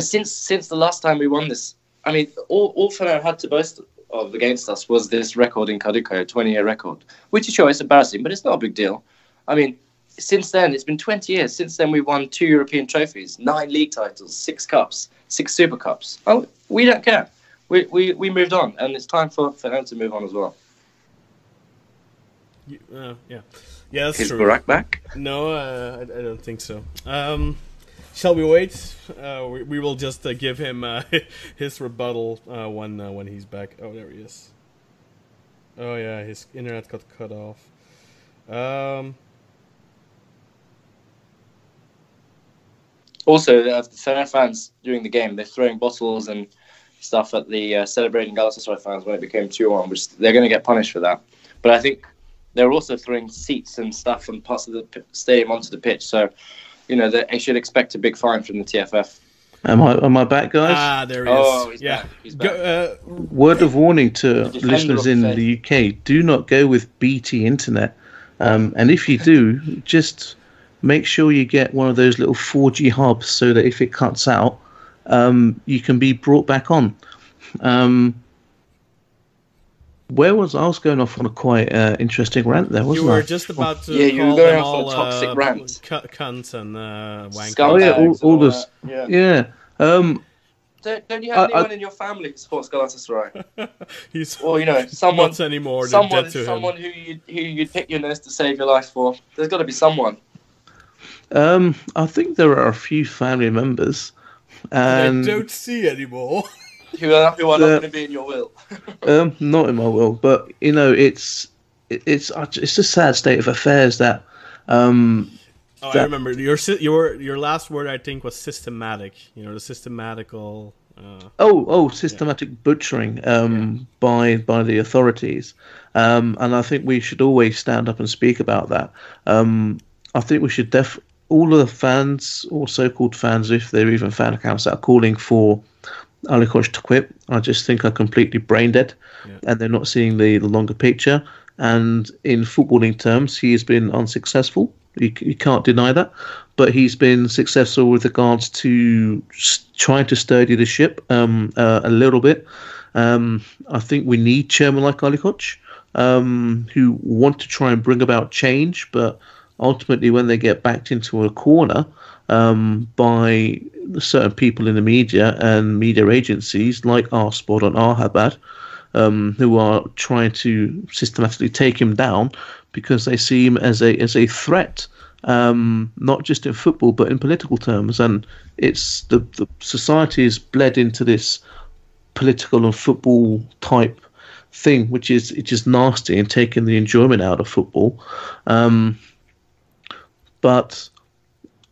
S4: since the last time we won this, I mean, all Fener had to boast of against us was this record in Kadıköy, a 20-year record, which is sure it's embarrassing, but it's not a big deal. I mean, since then, it's been 20 years. Since then, we won 2 European trophies, 9 league titles, 6 cups, 6 Super Cups. Oh, we don't care. We moved on, and it's time for them to move on as well.
S2: Yeah, that's
S4: Is
S2: true.
S4: Burak back?
S2: No, I don't think so. Shall we wait? We will just give him his rebuttal when he's back. Oh, there he is. Oh yeah, his internet got cut off.
S4: Also, the Fener fans during the game, they're throwing bottles and stuff at the celebrating Galatasaray fans when it became 2-1, which they're going to get punished for that. But I think they're also throwing seats and stuff and parts of the stadium onto the pitch. So, they should expect a big fine from the TFF.
S3: Am I back, guys?
S2: Ah, there he is.
S4: Oh, he's back. He's back.
S3: Word of warning to listeners in the UK: do not go with BT Internet, and if you do, just make sure you get one of those little 4G hubs so that if it cuts out, you can be brought back on. I was going off on a quite interesting rant there, wasn't I?
S2: You were just about to
S4: you
S2: call
S4: were going
S2: them
S4: off
S2: all
S4: on a toxic rant.
S2: Cunts and wankers.
S3: Oh yeah, all this. Yeah.
S4: Don't you have anyone in your family who supports Galatasaray?
S2: He's
S4: someone
S2: not anymore.
S4: Someone who you'd pick your nose to save your life for. There's got to be someone.
S3: I think there are a few family members, and
S2: I don't see anymore.
S4: who are not going to be in your will.
S3: Not in my will, but it's a sad state of affairs that.
S2: I remember your last word. I think was systematic. The systematical.
S3: Systematic butchering by the authorities, and I think we should always stand up and speak about that. I think we should all of the fans, or so-called fans, if they're even fan accounts, that are calling for Ali Koç to quit, I just think are completely brain dead, and they're not seeing the longer picture. And in footballing terms, he has been unsuccessful. You can't deny that, but he's been successful with regards to trying to steady the ship a little bit. I think we need chairmen like Ali Koç who want to try and bring about change, but ultimately when they get backed into a corner by certain people in the media and media agencies like our Sport and our Habad, who are trying to systematically take him down because they see him as a threat, not just in football but in political terms. And it's the society is bled into this political and football type thing, which is nasty and taking the enjoyment out of football. But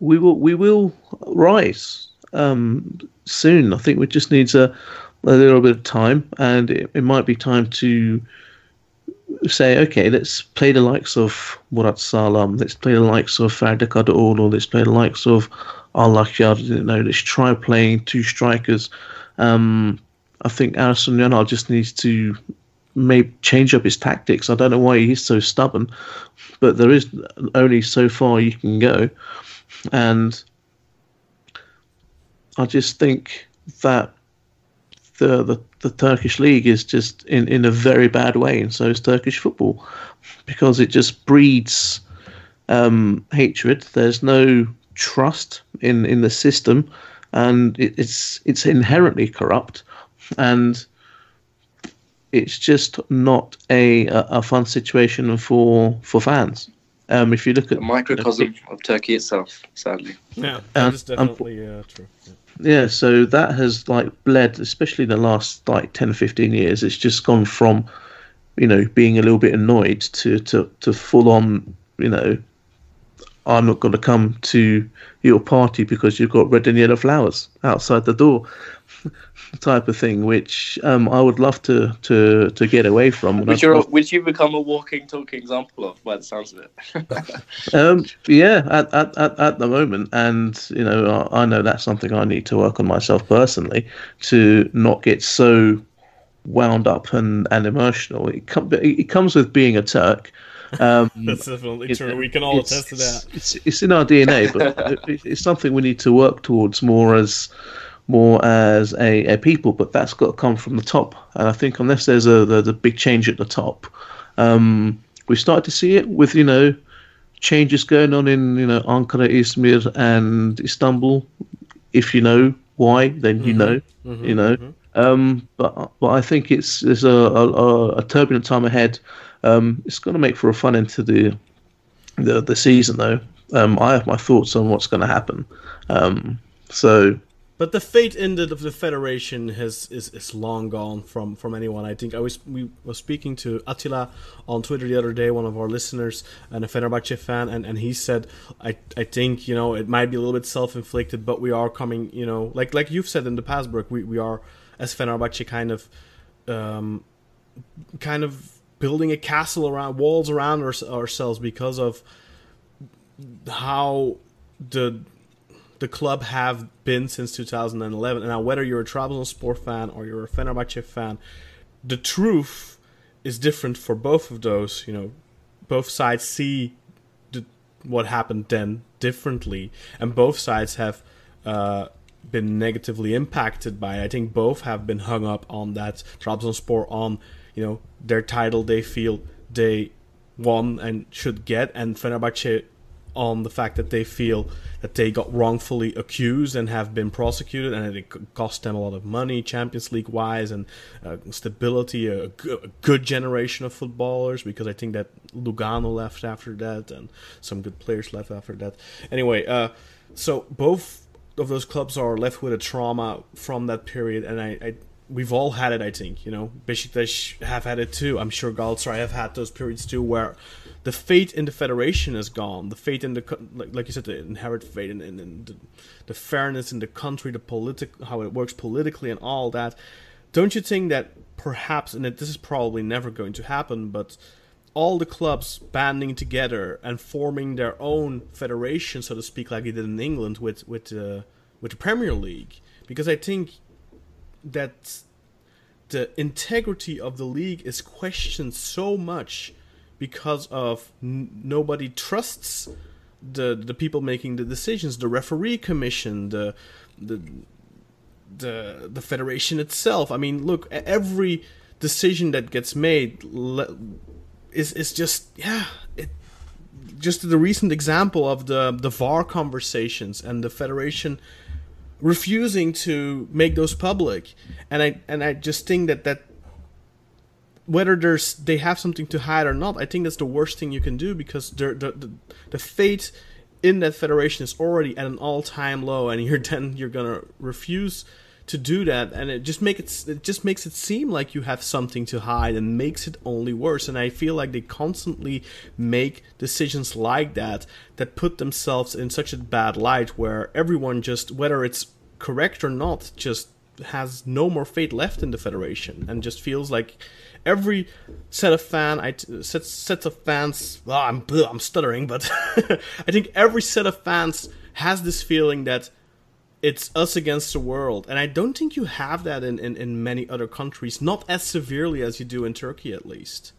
S3: we will rise soon. I think we just need a little bit of time, and it might be time to say, okay, let's play the likes of Murat Salam, let's play the likes of Ferdi Kadıoğlu, let's play the likes of Allah Yard. Let's try playing 2 strikers. I think Ersun Yanal just needs to maybe change up his tactics. I don't know why he's so stubborn, but there is only so far you can go. And I just think that the Turkish league is just in a very bad way, and so is Turkish football, because it just breeds hatred. There's no trust in the system, and it's inherently corrupt, and it's just not a fun situation for fans. If you look at
S4: a microcosm of Turkey itself, sadly.
S2: Yeah, that is definitely true.
S3: Yeah, so that has bled, especially in the last 10 or 15 years. It's just gone from, being a little bit annoyed to full on, I'm not going to come to your party because you've got red and yellow flowers outside the door, type of thing, which I would love to get away from.
S4: Which you become a walking, talking example of, by the sounds of it.
S3: Yeah, at the moment, and I know that's something I need to work on myself personally, to not get so wound up and emotional. It comes with being a Turk.
S2: That's definitely true. We can all attest to that.
S3: It's in our DNA, but it's something we need to work towards more as a people. But that's got to come from the top. And I think unless there's the big change at the top, we start to see it with changes going on in Ankara, Izmir, and Istanbul. If you know why, then you know. But I think there's a turbulent time ahead. It's going to make for a fun end to the season, though. I have my thoughts on what's going to happen.
S2: But the fate ended of the federation is long gone from anyone. I think we were speaking to Attila on Twitter the other day, one of our listeners and a Fenerbahce fan, and he said, I think it might be a little bit self-inflicted, but we are coming, like you've said in the past, Brooke, we are as Fenerbahce kind of building a castle around walls around ourselves because of how the club have been since 2011. And now, whether you're a Trabzonspor fan or you're a Fenerbahce fan, the truth is different for both of those. Both sides see what happened then differently, and both sides have been negatively impacted by it. I think both have been hung up on that. Trabzonspor on their title they feel they won and should get, and Fenerbahce on the fact that they feel that they got wrongfully accused and have been prosecuted, and it cost them a lot of money, Champions League wise, and stability, a good generation of footballers, because I think that Lugano left after that, and some good players left after that. Anyway, so both of those clubs are left with a trauma from that period, and we've all had it, I think. Besiktas have had it too. I'm sure Galatasaray have had those periods too, where the faith in the federation is gone. The faith in like you said, the inherent faith in the fairness in the country, how it works politically, and all that. Don't you think that perhaps, and this is probably never going to happen, but all the clubs banding together and forming their own federation, so to speak, like they did in England with the Premier League, because I think that the integrity of the league is questioned so much because of nobody trusts the people making the decisions, the referee commission, the federation itself. I mean, look, every decision that gets made is just just the recent example of the VAR conversations and the federation refusing to make those public, and I just think that whether they have something to hide or not, I think that's the worst thing you can do, because the faith in that federation is already at an all-time low, and you're gonna refuse to do that, and it just makes it seem like you have something to hide, and makes it only worse. And I feel like they constantly make decisions like that put themselves in such a bad light, where everyone just, whether it's correct or not, just has no more faith left in the federation, and just feels like every set of fans. I'm stuttering, but I think every set of fans has this feeling that it's us against the world. And I don't think you have that in many other countries, not as severely as you do in Turkey, at least.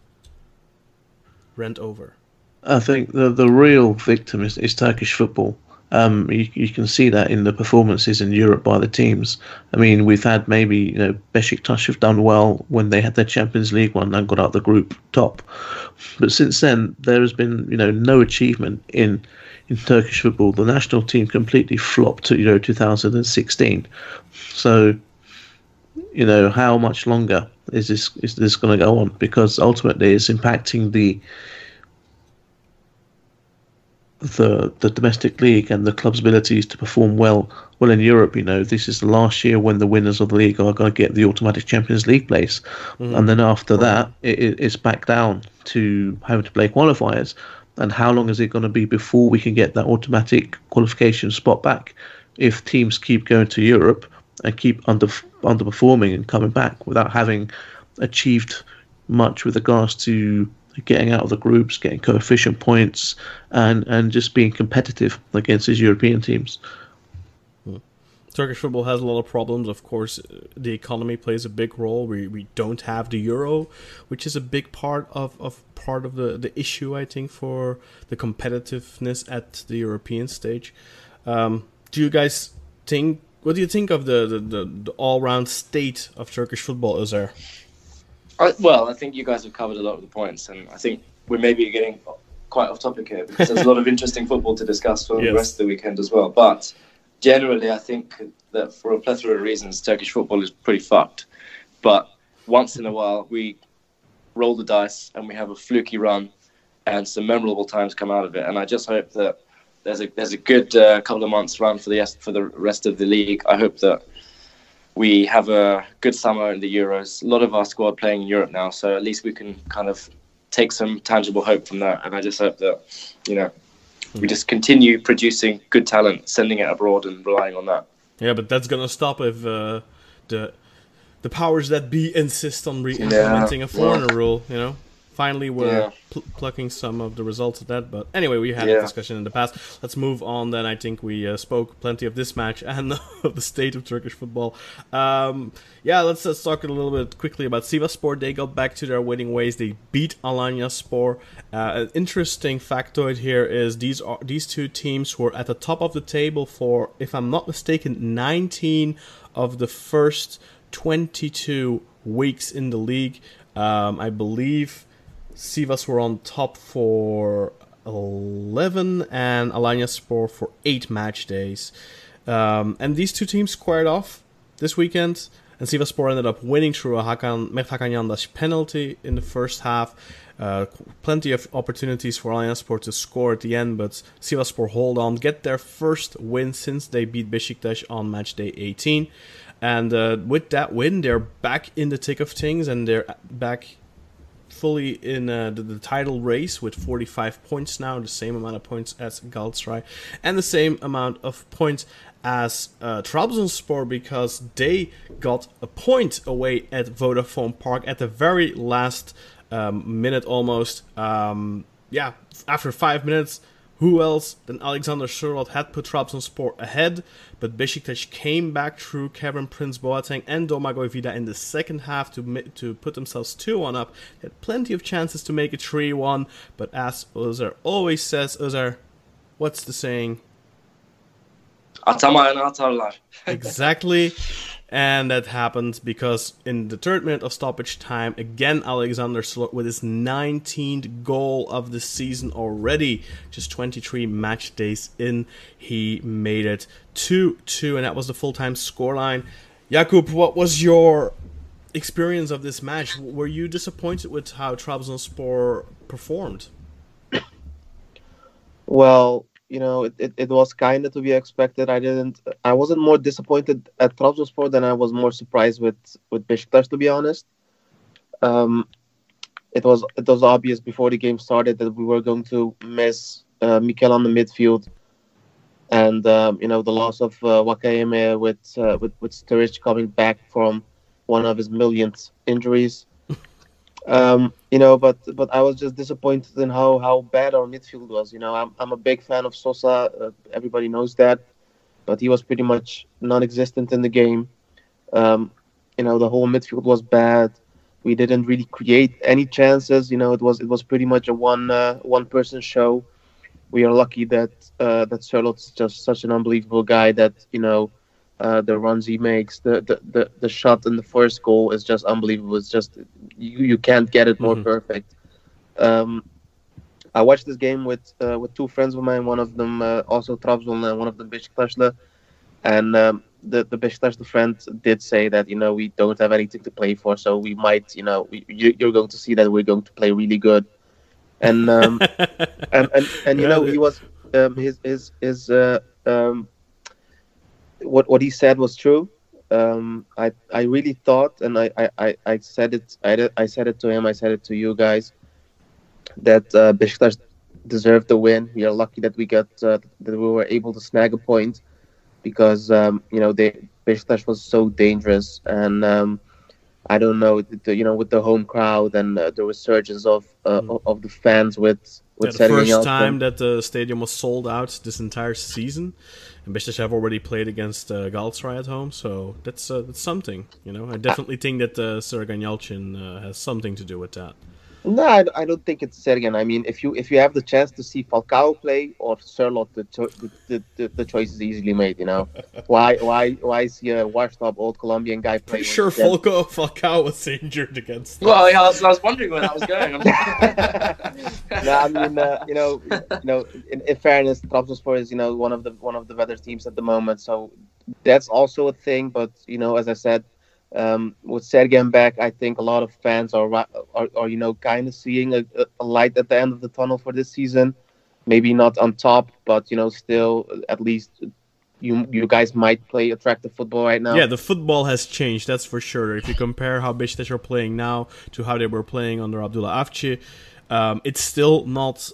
S2: Rent over.
S3: I think the real victim is Turkish football. You can see that in the performances in Europe by the teams. I mean, we've had maybe, Besiktas have done well when they had their Champions League one and got out the group top. But since then, there has been, no achievement in Turkish football. The national team completely flopped at Euro 2016. So, how much longer is this going to go on? Because ultimately, it's impacting the domestic league and the club's abilities to perform well in Europe. This is the last year when the winners of the league are going to get the automatic Champions League place, and then after that it's back down to having to play qualifiers. And how long is it going to be before we can get that automatic qualification spot back if teams keep going to Europe and keep underperforming and coming back without having achieved much with regards to getting out of the groups, getting coefficient points, and just being competitive against these European teams?
S2: Turkish football has a lot of problems. Of course, the economy plays a big role. We don't have the euro, which is a big part of the issue, I think, for the competitiveness at the European stage. Do you guys think? What do you think of the all-round state of Turkish football, Özer?
S4: Well, I think you guys have covered a lot of the points, and I think we're maybe getting quite off topic here because there's a lot of interesting football to discuss for the rest of the weekend as well. But generally, I think that for a plethora of reasons, Turkish football is pretty fucked. But once in a while, we roll the dice and we have a fluky run, and some memorable times come out of it. And I just hope that there's a good couple of months run for the rest of the league. I hope that we have a good summer in the Euros. A lot of our squad playing in Europe now, so at least we can kind of take some tangible hope from that. And I just hope that, we just continue producing good talent, sending it abroad and relying on that.
S2: Yeah, but that's going to stop if the powers that be insist on re-implementing a foreigner rule, Finally, we're plucking some of the results of that. But anyway, we had a discussion in the past. Let's move on then. I think we spoke plenty of this match and of the state of Turkish football. Let's talk a little bit quickly about Sivasspor. They got back to their winning ways. They beat Alanyaspor. An interesting factoid here is these two teams were at the top of the table for, if I'm not mistaken, 19 of the first 22 weeks in the league. I believe Sivas were on top for 11 and Alanyaspor for 8 match days. And these two teams squared off this weekend, and Sivasspor ended up winning through a Mert Hakan Yandaş penalty in the first half. Plenty of opportunities for Alanyaspor to score at the end, but Sivasspor hold on, get their first win since they beat Besiktas on match day 18. And with that win, they're back in the thick of things, and they're back fully in the title race with 45 points now, the same amount of points as Galatasaray, and the same amount of points as Trabzonspor, because they got a point away at Vodafone Park at the very last minute almost. After 5 minutes, who else than Alexander Sørloth had put Trabzonspor ahead, but Besiktas came back through Kevin Prince Boateng and Domagoj Vida in the second half to put themselves 2-1 up. They had plenty of chances to make it 3-1, but as Özer always says, Özer, what's the saying?
S4: Atamayan atarlar.
S2: Exactly. And that happened because in the 3rd minute of stoppage time, again, Alexander Sørloth with his 19th goal of the season already. Just 23 match days in, he made it 2-2, and that was the full-time scoreline. Jakub, what was your experience of this match? Were you disappointed with how Trabzonspor performed?
S6: Well, it was kind of to be expected. I wasn't more disappointed at Trabzonspor than I was more surprised with Besiktas, to be honest. It was obvious before the game started that we were going to miss Mikel on the midfield, and the loss of Wakayeme with Sturridge coming back from one of his millionth injuries. But I was just disappointed in how bad our midfield was. I'm a big fan of Sosa. Everybody knows that. but he was pretty much non-existent in the game. The whole midfield was bad. We didn't really create any chances. It was pretty much a one person show. We are lucky that Sørloth's just such an unbelievable guy that the runs he makes, the shot in the first goal is just unbelievable. It's just you can't get it more perfect. I watched this game with two friends of mine. One of them also Trabzon and one of them Besiktas. And the Besiktas friend did say that we don't have anything to play for, so we might you're going to see that we're going to play really good. And he was what he said was true. I really thought, and I said it to him, I said it to you guys, that Besiktas deserved the win. We are lucky that that we were able to snag a point, because Besiktas was so dangerous, and I don't know, with the home crowd and the resurgence of the fans with
S2: the first time that the stadium was sold out this entire season, and Besiktas have already played against Galatasaray at home, so that's something. I definitely think that Sergen Yalçın has something to do with that.
S6: No, I don't think it's Sergen. I mean, if you have the chance to see Falcao play or Sørloth, the choice is easily made. Why see a washed-up old Colombian guy play?
S2: Pretty sure Falcao was injured against.
S4: Well, yeah, I was wondering where that was going.
S6: No, I mean, in fairness, Trabzonspor is one of the better teams at the moment, so that's also a thing. But as I said. With Sergen back, I think a lot of fans are kind of seeing a light at the end of the tunnel for this season. Maybe not on top, but still, at least you guys might play attractive football right now.
S2: Yeah, the football has changed, that's for sure. If you compare how Besiktas are playing now to how they were playing under Abdullah Avci, it's still not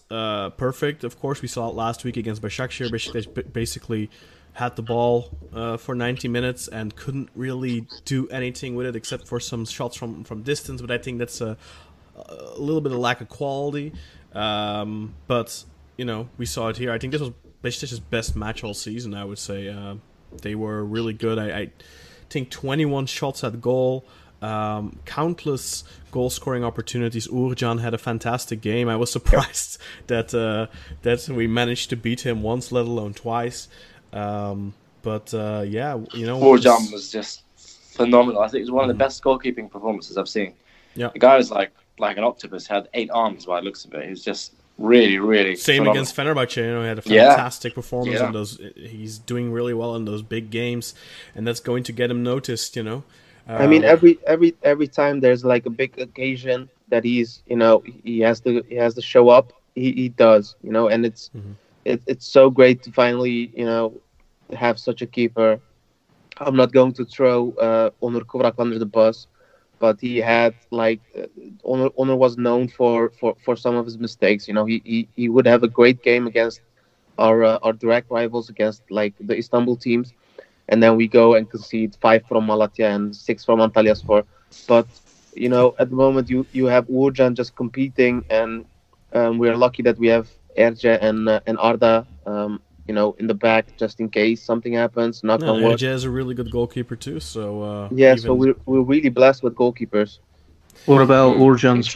S2: perfect. Of course, we saw it last week against Başakşehir. Besiktas basically had the ball for 90 minutes and couldn't really do anything with it except for some shots from distance. But I think that's a little bit of lack of quality. But we saw it here. I think this was Besiktas' best match all season, I would say. They were really good. I think 21 shots at goal. Countless goal-scoring opportunities. Uğurcan had a fantastic game. I was surprised that we managed to beat him once, let alone twice.
S4: Uğurcan was just phenomenal. I think it was one of the best goalkeeping performances I've seen.
S2: Yeah,
S4: the guy was like an octopus, had 8 arms by the looks of it. He was just really, really
S2: same
S4: phenomenal.
S2: Against Fenerbahce. He had a fantastic performance in those. He's doing really well in those big games, and that's going to get him noticed.
S6: I mean, every time there's like a big occasion that he's he has to show up. He does, and it's. It's so great to finally, have such a keeper. I'm not going to throw Onur Kıvrak under the bus, but he had Onur was known for some of his mistakes. He would have a great game against our direct rivals, against the Istanbul teams, and then we go and concede 5 from Malatya and 6 from Antalyaspor. But at the moment you have Uğurcan just competing, and we are lucky that we have Erce and Arda, in the back just in case something happens. Knock on wood.
S2: Erce is a really good goalkeeper too. So
S6: so we're really blessed with goalkeepers.
S3: What about Uğurcan's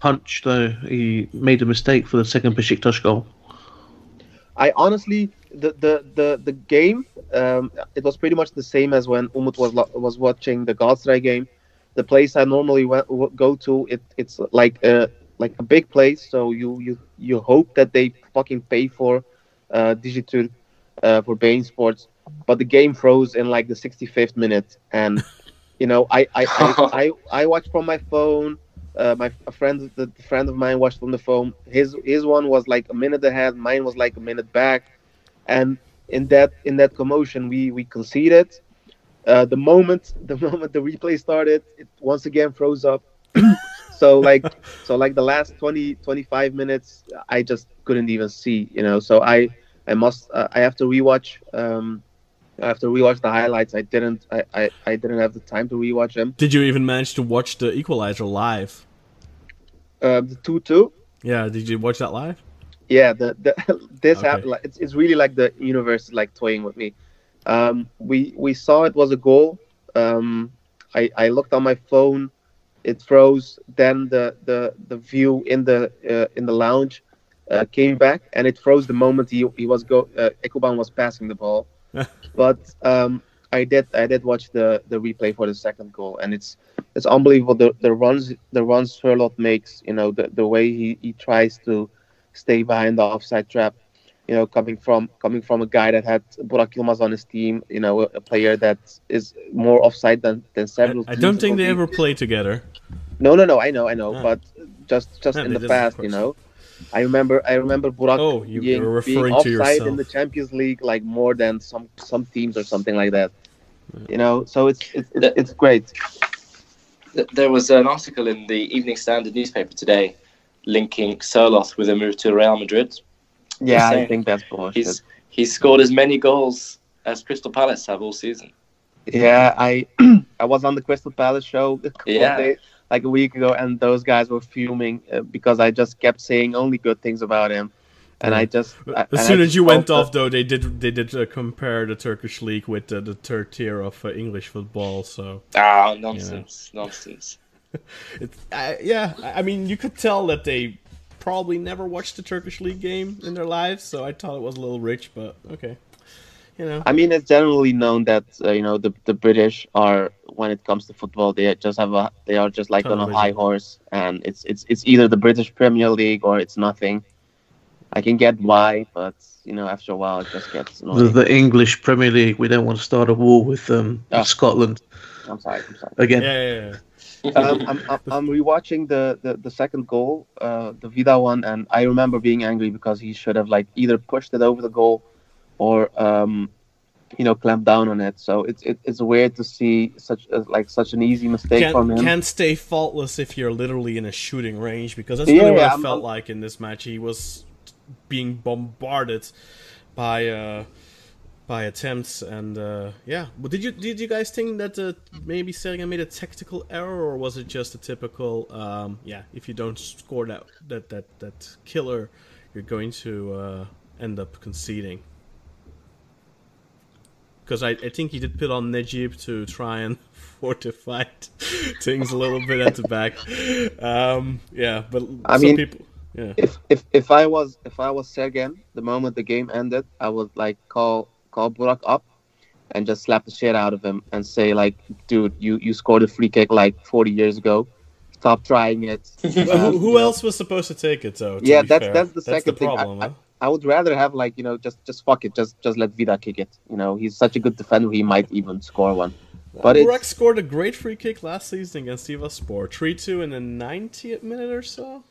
S3: punch though? He made a mistake for the second Besiktas goal.
S6: I honestly, the game, it was pretty much the same as when Umut was watching the Galatasaray game. The place I normally go to, it's like a big place, so you hope that they fucking pay for Digiturk for beIN Sports, but the game froze in the 65th minute, and I watched from my phone. A friend of mine watched from the phone. His one was a minute ahead, mine was a minute back, and in that commotion we conceded. The moment the replay started, it once again froze up. So the last 20-25 minutes, I just couldn't even see, So I have to rewatch. I have to rewatch the highlights. I didn't have the time to rewatch them.
S2: Did you even manage to watch the equalizer live?
S6: The 2-2.
S2: Yeah, did you watch that live?
S6: Yeah, this
S2: Okay.
S6: happened. Like, it's really like the universe is like toying with me. We saw it was a goal. I looked on my phone. It froze. Then the view in the lounge came back, and it froze the moment he was Ekuban was passing the ball. But I did watch the replay for the second goal, and it's unbelievable the runs Sherlock makes. You know, the way he tries to stay behind the offside trap. You know, coming from a guy that had Burak Yilmaz on his team. You know, a player that is more offside than several.
S2: I don't
S6: teams
S2: think
S6: will
S2: they
S6: be.
S2: ever play together.
S6: No. I know.
S2: Ah.
S6: But just
S2: Yeah,
S6: in
S2: they
S6: the
S2: did, of
S6: past,
S2: course.
S6: you know, I remember Burak
S2: Oh, you're
S6: being
S2: referring to
S6: offside in
S2: yourself.
S6: the Champions League like more than some teams or something like that. You know, so it's great.
S4: There was an article in the Evening Standard newspaper today linking Sørloth with a move to Real Madrid.
S6: Yeah, I
S4: saying
S6: think that's bullshit.
S4: He's scored as many goals as Crystal Palace have all season.
S6: Yeah, I I was on the Crystal Palace show a couple of days, like a week ago, and those guys were fuming because I just kept saying only good things about him, and
S2: As soon as you went off, though, they did compare the Turkish league with the third tier of English football. So
S4: Nonsense.
S2: I mean, you could tell that they probably never watched the Turkish league game in their lives. So I thought it was a little rich, but okay. You know.
S6: I mean, it's generally known that you know the British are, when it comes to football, they are just like on a high horse, and it's either the British Premier League or it's nothing. I can get why, but you know, after a while, it just gets annoying.
S3: The English Premier League. We don't want to start a war with Scotland.
S6: I'm sorry.
S3: Again.
S2: Yeah.
S6: I'm rewatching the second goal, the Vida one, and I remember being angry because he should have like either pushed it over the goal or you know, clamp down on it. So it's weird to see such an easy mistake from him.
S2: Can't stay faultless if you're literally in a shooting range, because that's really what I felt like in this match. He was being bombarded by attempts, and But did you guys think that maybe Sergen made a tactical error, or was it just a typical if you don't score that killer, you're going to end up conceding? Because I think he did put on Najib to try and fortify things a little bit at the back. But
S6: I
S2: some
S6: mean,
S2: people. Yeah.
S6: If I was Sergen, the moment the game ended, I would like call Burak up and just slap the shit out of him and say like, dude, you scored a free kick like 40 years ago. Stop trying it.
S2: Who else was supposed to take it though?
S6: Yeah, that's the second thing.
S2: Problem,
S6: I would rather have like, you know, just fuck it, just let Vida kick it. You know, he's such a good defender, he might even score one. But
S2: Burak scored a great free kick last season against Sivasspor, 3-2 in the 90th minute or so.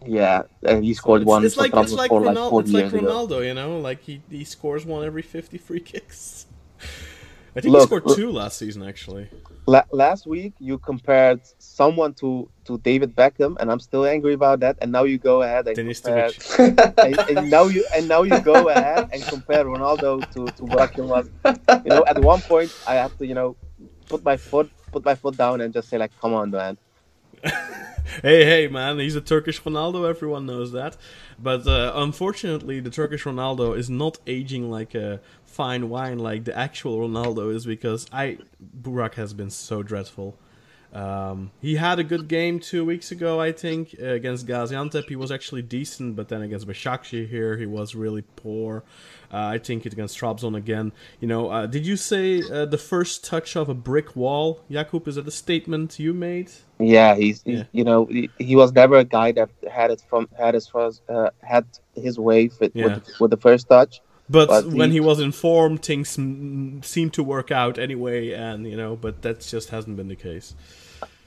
S6: Yeah, and he scored one.
S2: It's like
S6: Ronaldo,
S2: you know, like he scores one every 50 free kicks. I think he scored two last season actually.
S6: Last week you compared someone to David Beckham, and I'm still angry about that. And now you go ahead and compare, and now you go ahead and compare Ronaldo to Burak Yilmaz. You know, at one point I have to, you know, put my foot down and just say like, come on, man.
S2: Hey, man, he's a Turkish Ronaldo, everyone knows that. But unfortunately, the Turkish Ronaldo is not aging like a fine wine like the actual Ronaldo is, because Burak has been so dreadful. He had a good game 2 weeks ago, I think, against Gaziantep. He was actually decent, but then against Besiktas here, he was really poor. I think against Trabzon again. You know, did you say the first touch of a brick wall, Jakub? Is that a statement you made?
S6: Yeah, you know, he was never a guy that had his way with the first touch.
S2: But when he was informed, things seemed to work out anyway, and you know, but that just hasn't been the case.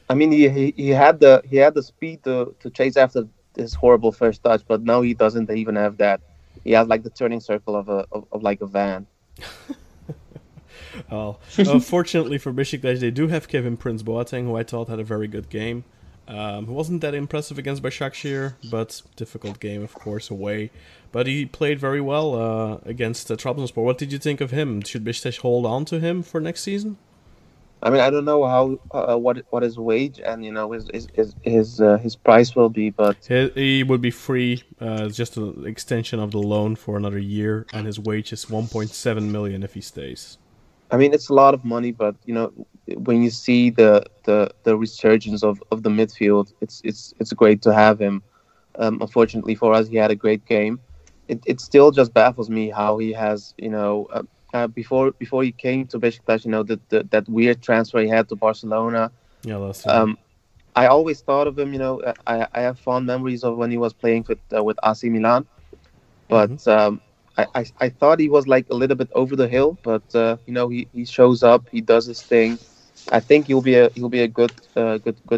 S6: I mean, he had the speed to chase after his horrible first touch, but now he doesn't even have that. He has like the turning circle of like a van.
S2: Well, fortunately for Besiktas, they do have Kevin Prince Boateng, who I thought had a very good game. He wasn't that impressive against Başakşehir, but difficult game, of course, away. But he played very well against Trabzonspor. What did you think of him? Should Besiktas hold on to him for next season?
S6: I mean, I don't know how what his wage and his price will be, but
S2: He would be free. It's just an extension of the loan for another year, and his wage is 1.7 million if he stays.
S6: I mean, it's a lot of money. But when you see the resurgence of the midfield, it's great to have him. Unfortunately for us, he had a great game. It still just baffles me how he has, before he came to Besiktas, that weird transfer he had to Barcelona.
S2: Yeah, that's
S6: I always thought of him, I have fond memories of when he was playing with AC Milan, but I thought he was like a little bit over the hill, but he shows up, he does his thing. I think he'll be a good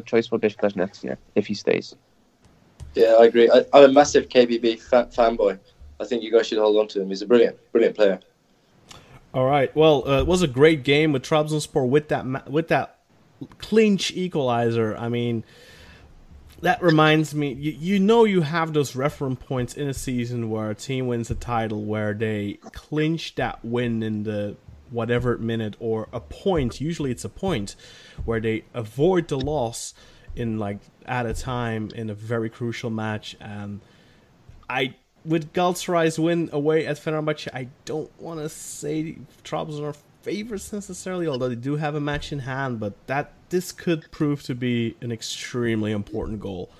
S6: choice for Besiktas next year if he stays.
S4: Yeah, I agree. I'm a massive KBB fanboy. I think you guys should hold on to him. He's a brilliant player.
S2: All right. Well, it was a great game with Trabzonspor with that clinch equalizer. I mean, that reminds me. You have those reference points in a season where a team wins a title where they clinch that win in the whatever minute or a point. Usually it's a point where they avoid the loss in at a time in a very crucial match. And with Galatasaray's win away at Fenerbahce, I don't want to say Trabzon are favorites necessarily, although they do have a match in hand, but this could prove to be an extremely important goal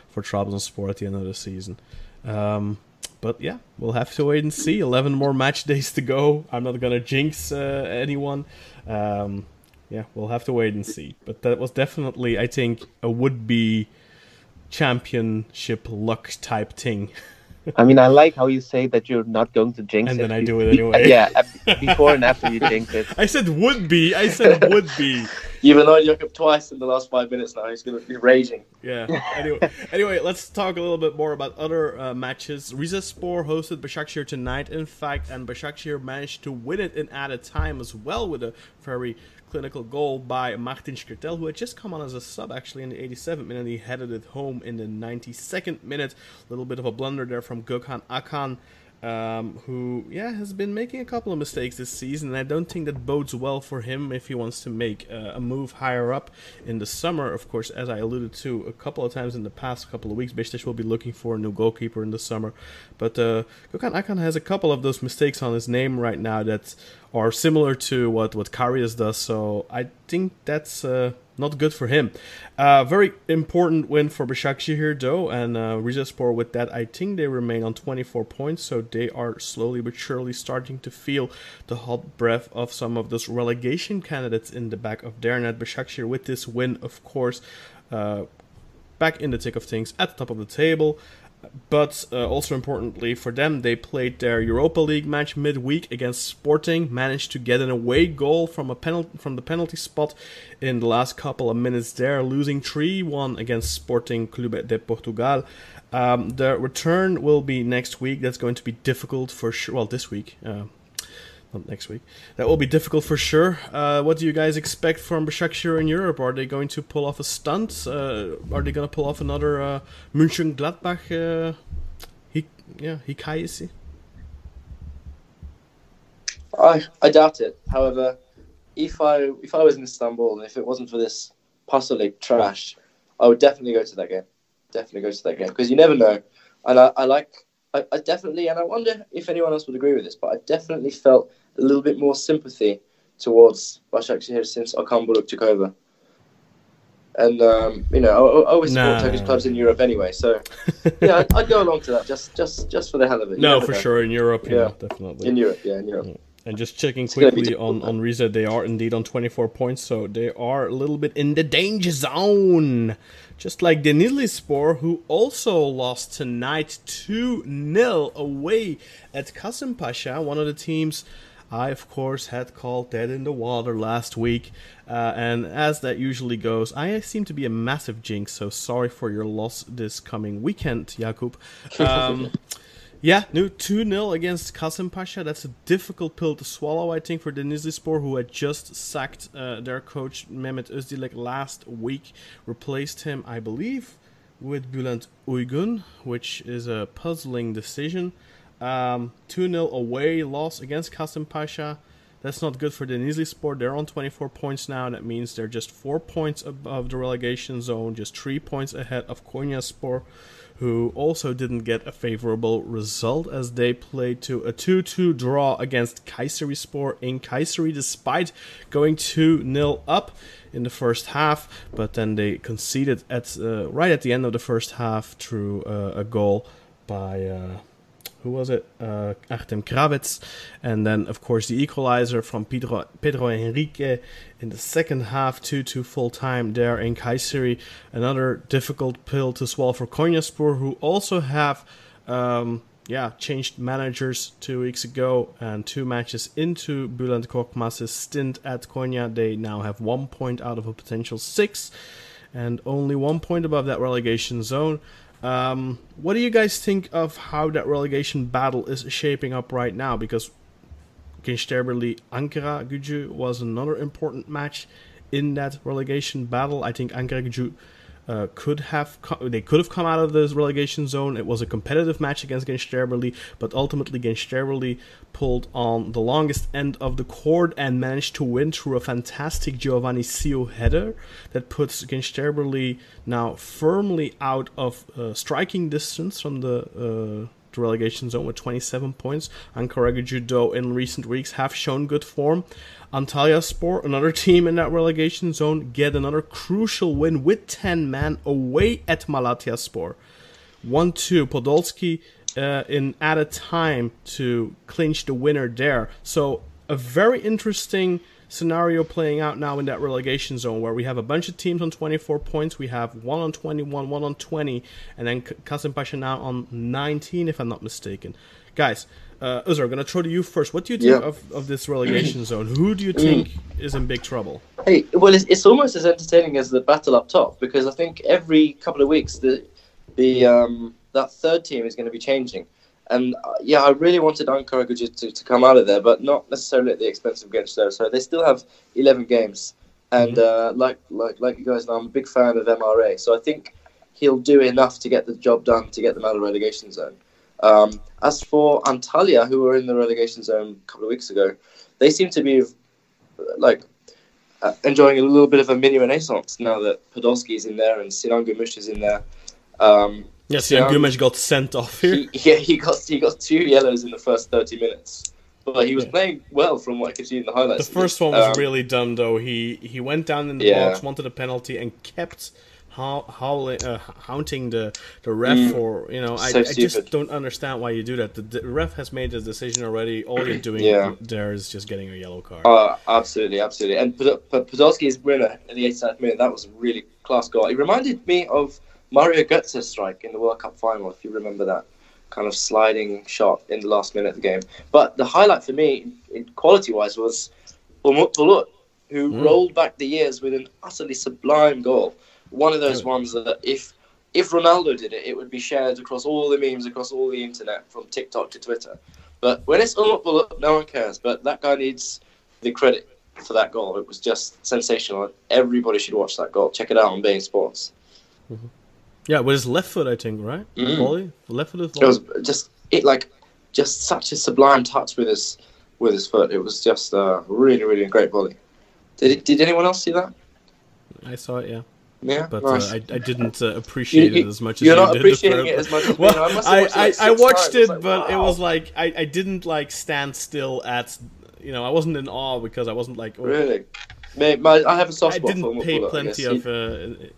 S2: for Trabzonspor at the end of the season. But yeah, we'll have to wait and see. 11 more match days to go. I'm not going to jinx anyone. Yeah, we'll have to wait and see. But that was definitely, I think, a would-be championship luck type thing.
S6: I mean, I like how you say that you're not going to jinx
S2: and
S6: it.
S2: And then I do it anyway.
S6: Yeah, before and after you jinx it.
S2: I said would be. You've
S4: annoyed Jakob twice in the last 5 minutes now. He's going to be raging.
S2: Yeah. Anyway, let's talk a little bit more about other matches. Rizespor hosted Başakşehir tonight, in fact, and Başakşehir managed to win it in added time as well with a very clinical goal by Martin Skrtel, who had just come on as a sub actually in the 87th minute. He headed it home in the 92nd minute. A little bit of a blunder there from Gökhan Akan, who has been making a couple of mistakes this season, and I don't think that bodes well for him if he wants to make a move higher up in the summer. Of course, as I alluded to a couple of times in the past couple of weeks, Besiktas will be looking for a new goalkeeper in the summer, but Gökhan Akan has a couple of those mistakes on his name right now that are similar to what Karius does, so I think that's not good for him. Very important win for Başakşehir though, and Rizespor with that, I think they remain on 24 points, so they are slowly but surely starting to feel the hot breath of some of those relegation candidates in the back of their net. Başakşehir with this win, of course, back in the thick of things at the top of the table. But also importantly for them, they played their Europa League match midweek against Sporting, managed to get an away goal from the penalty spot in the last couple of minutes there, losing 3-1 against Sporting Clube de Portugal. The return will be next week. That's going to be difficult for sure. Well, this week. Not next week. That will be difficult for sure. What do you guys expect from Başakşehir in Europe? Are they going to pull off a stunt? Are they going to pull off another Mönchengladbach hikayesi?
S4: I doubt it. However, if I was in Istanbul and if it wasn't for this Passolik trash, I would definitely go to that game. Because you never know. And I definitely, and I wonder if anyone else would agree with this, but I definitely felt a little bit more sympathy towards Başakşehir since Okan Buruk took over. And, I always support Turkish clubs in Europe anyway, so, I'd go along to that just for the hell of it.
S2: No, for sure, in Europe, definitely.
S4: In Europe, in Europe.
S2: Yeah. And just checking quickly on Rize, they are indeed on 24 points, so they are a little bit in the danger zone. Just like Denizlispor, who also lost tonight 2-0 away at Kasımpaşa, one of the teams I, of course, had called dead in the water last week. And as that usually goes, I seem to be a massive jinx, so sorry for your loss this coming weekend, Jakub. 2-0 against Kasımpaşa. That's a difficult pill to swallow, I think, for Denizlispor, who had just sacked their coach Mehmet Özdilek last week. Replaced him, I believe, with Bülent Uygun, which is a puzzling decision. 2-0 away loss against Kasımpaşa. That's not good for Denizlispor. They're on 24 points now, and that means they're just 4 points above the relegation zone, just 3 points ahead of Konyaspor, who also didn't get a favorable result as they played to a 2-2 draw against Kayserispor in Kayseri, despite going 2-0 up in the first half, but then they conceded right at the end of the first half through a goal by who was it? Artem Kravets. And then, of course, the equalizer from Pedro Henrique in the second half, 2-2 full time there in Kayseri. Another difficult pill to swallow for Konyaspor, who also have changed managers 2 weeks ago, and 2 matches into Bülent Korkmaz's stint at Konya. They now have 1 point out of a potential 6, and only 1 point above that relegation zone. What do you guys think of how that relegation battle is shaping up right now? Because Gençlerbirliği Ankara Gücü was another important match in that relegation battle. I think Ankara Gücü could have come out of this relegation zone. It was a competitive match against Gençlerbirliği, but ultimately Gençlerbirliği pulled on the longest end of the cord and managed to win through a fantastic Giovanni Sio header that puts Gençlerbirliği now firmly out of striking distance from the relegation zone with 27 points. Ankara Gücü, though, in recent weeks have shown good form. Antalyaspor, another team in that relegation zone, get another crucial win with 10 men away at Malatyaspor. 1-2, Podolski in added time to clinch the winner there. So a very interesting scenario playing out now in that relegation zone, where we have a bunch of teams on 24 points. We have one on 21, one on 20, and then Kasımpaşa now on 19, if I'm not mistaken. Guys, Özür, I'm going to throw to you first. What do you think of this relegation zone? Who do you think is in big trouble?
S4: Hey, well, it's almost as entertaining as the battle up top, because I think every couple of weeks that third team is going to be changing. And I really wanted Ankara Gücü to come out of there, but not necessarily at the expense of Gençler. So they still have 11 games, and like you guys know, I'm a big fan of MRA. So I think he'll do enough to get the job done to get them out of the relegation zone. As for Antalya, who were in the relegation zone a couple of weeks ago, they seem to be enjoying a little bit of a mini renaissance now that Podolski is in there and Sinan Gümüş is in there.
S2: Sinan Gümüş got sent off here.
S4: He got 2 yellows in the first 30 minutes. But he was playing well from what I could see in the highlights.
S2: The first one was really dumb, though. He went down in the box, wanted a penalty, and kept haunting the ref for, I just don't understand why you do that. The ref has made his decision already. All you're doing there is just getting a yellow card.
S4: Absolutely. And Podolski's winner in the 89th minute, that was a really class goal. It reminded me of Mario Götze's strike in the World Cup final, if you remember that kind of sliding shot in the last minute of the game. But the highlight for me, quality-wise, was Umut Bulut, who rolled back the years with an utterly sublime goal. One of those ones that if Ronaldo did it, it would be shared across all the memes, across all the internet, from TikTok to Twitter. But when it's Umut Bulut, no one cares. But that guy needs the credit for that goal. It was just sensational. Everybody should watch that goal. Check it out on Bein Sports.
S2: Mm-hmm. Yeah, with his left foot, I think, right? Volley, left foot.
S4: It was just such a sublime touch with his foot. It was just really, really great volley. Did anyone else see that?
S2: I saw it, yeah.
S4: Yeah,
S2: but
S4: nice.
S2: I didn't appreciate it as much as you did.
S4: You're not appreciating it as much as me.
S2: I watched it, but it was like I didn't stand still at. I wasn't in awe because I wasn't like. Oh.
S4: Really. I have a soft spot for him.
S2: I didn't pay plenty of.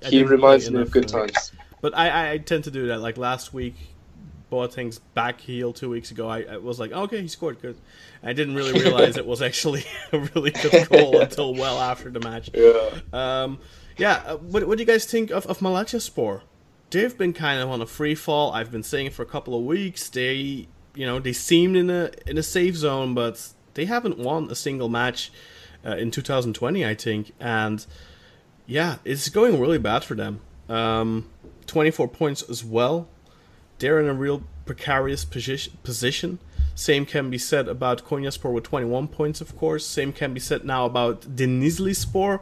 S4: He reminds me of good times.
S2: But I tend to do that. Like last week, Boateng's back heel 2 weeks ago. I was like, okay, he scored good. I didn't really realize it was actually a really good goal until well after the match. What do you guys think of Malatyaspor? They've been kind of on a free fall. I've been saying it for a couple of weeks. They seemed in a safe zone, but they haven't won a single match in 2020, I think. And it's going really bad for them. 24 points as well. They're in a real precarious position. Same can be said about Konyaspor with 21 points, of course. Same can be said now about Denizlispor,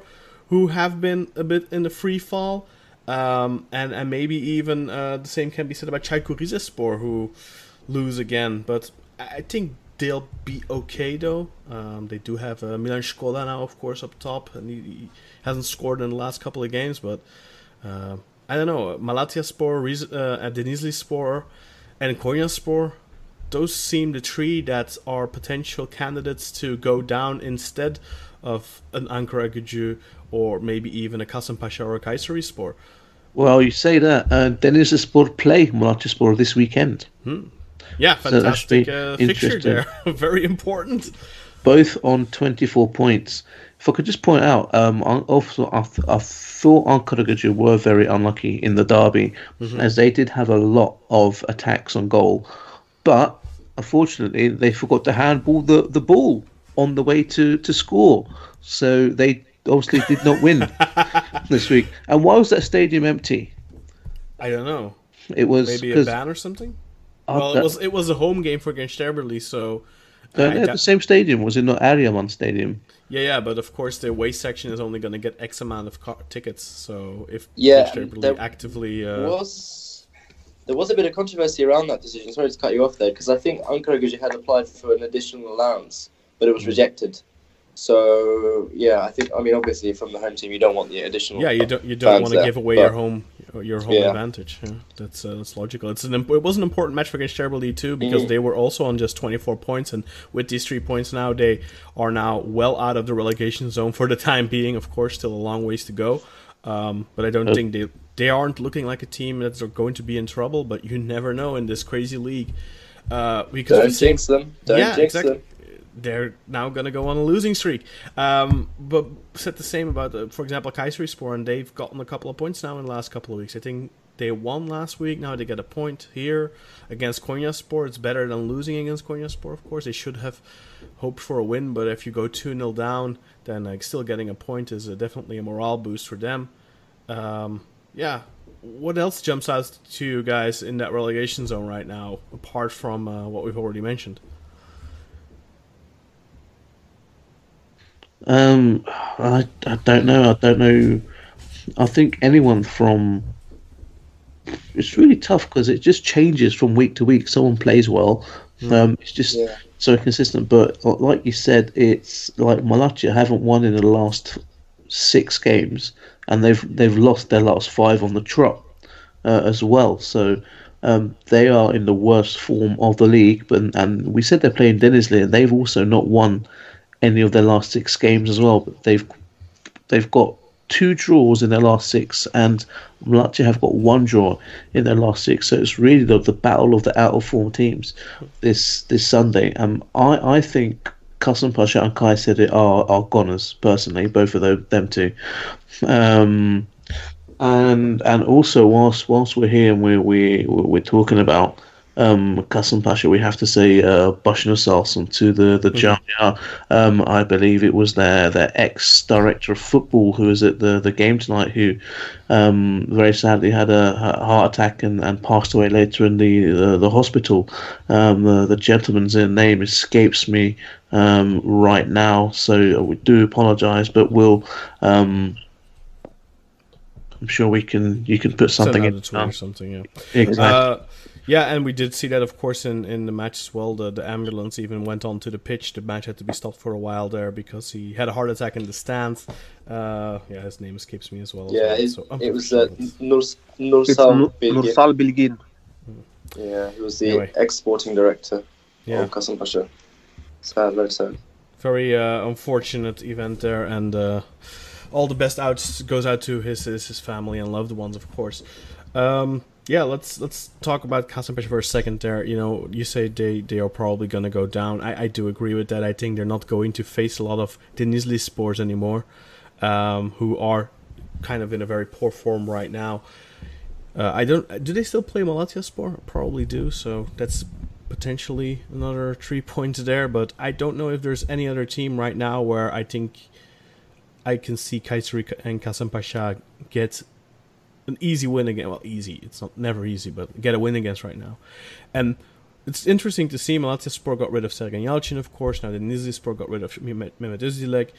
S2: who have been a bit in the free fall. And maybe even the same can be said about Çaykur Rizespor, who lose again. But I think they'll be okay though. They do have Milan Škoda now, of course, up top, and he hasn't scored in the last couple of games, but I don't know. Malatyaspor, Denizlispor, and Konyaspor, those seem the three that are potential candidates to go down instead of an Ankara Gücü or maybe even a Kasımpaşa or a Kayserispor.
S3: Well, you say that. Denizlispor play Malatyaspor this weekend.
S2: Yeah, fantastic
S3: so
S2: fixture there. Very important.
S3: Both on 24 points. If I could just point out, also I thought Ankara Gücü were very unlucky in the derby, as they did have a lot of attacks on goal. But unfortunately, they forgot to handball the ball on the way to score. So they obviously did not win this week. And why was that stadium empty?
S2: I don't know.
S3: It was
S2: maybe a ban or something. Well, it was a home game for Gençlerbirliğ, so
S3: they had the same stadium. Was it not Ariaman Stadium?
S2: Yeah, but of course the away section is only going to get X amount of tickets. So if
S4: there
S2: actively
S4: there was a bit of controversy around that decision. Sorry to cut you off there, because I think Ankara Gücü had applied for an additional allowance, but it was rejected. So I mean, obviously from the home team, you don't want the additional.
S2: Yeah, you don't want to give away your home advantage. Yeah, that's logical. It was an important match for Gençlerbirliğ too, because they were also on just 24 points, and with these 3 points now, they are now well out of the relegation zone for the time being. Of course, still a long ways to go, but I don't think they aren't looking like a team that's going to be in trouble. But you never know in this crazy league. Because
S4: don't jinx them. Don't jinx them.
S2: They're now going to go on a losing streak. But said the same about, for example, Kayserispor, and they've gotten a couple of points now in the last couple of weeks. I think they won last week. Now they get a point here against Konyaspor. It's better than losing against Konyaspor, of course. They should have hoped for a win, but if you go 2-0 down, then still getting a point is definitely a morale boost for them. What else jumps out to you guys in that relegation zone right now, apart from what we've already mentioned?
S3: I don't know. I think anyone from... It's really tough because it just changes from week to week. Someone plays well. It's just so consistent. But like you said, it's like Malatya haven't won in the last 6 games, and they've lost their last 5 on the trot as well. So they are in the worst form of the league. And we said they're playing Denizli, and they've also not won any of their last 6 games as well, but they've got 2 draws in their last 6, and Malatya have got 1 draw in their last 6. So it's really the battle of the out of form teams this Sunday. I think Kasımpaşa and Kayseri are goners personally, both of them two. And also whilst we're here and we're talking about Kasımpaşa, we have to say başına sağ olsun to the Jamia. I believe it was their ex-director of football who was at the game tonight, who very sadly had a heart attack and passed away later in the hospital. The gentleman's name escapes me right now, so we do apologise, but we'll I'm sure you can put something in
S2: or something. Yeah,
S3: exactly.
S2: And we did see that, of course, in the match as well. The ambulance even went onto the pitch. The match had to be stopped for a while there because he had a heart attack in the stands. His name escapes me as well.
S4: Yeah, it was
S6: Nursal Bilgin.
S4: Yeah, he was the ex-sporting director of Kasımpaşa. Sad, very sad.
S2: Very unfortunate event there, and all the best goes out to his family and loved ones, of course. Let's talk about Kasımpaşa for a second there. You say they are probably going to go down. I do agree with that. I think they're not going to face a lot of Denizlispor anymore, who are kind of in a very poor form right now. Do they still play Malatyaspor? Probably do, so that's potentially another 3 points there, but I don't know if there's any other team right now where I think I can see Kayseri and Kasımpaşa get an easy win again. Well, easy. It's not never easy, but get a win against right now. And it's interesting to see Malatyaspor got rid of Sergen Yalçın, of course. Now Denizlispor got rid of Mehmet Özdilek.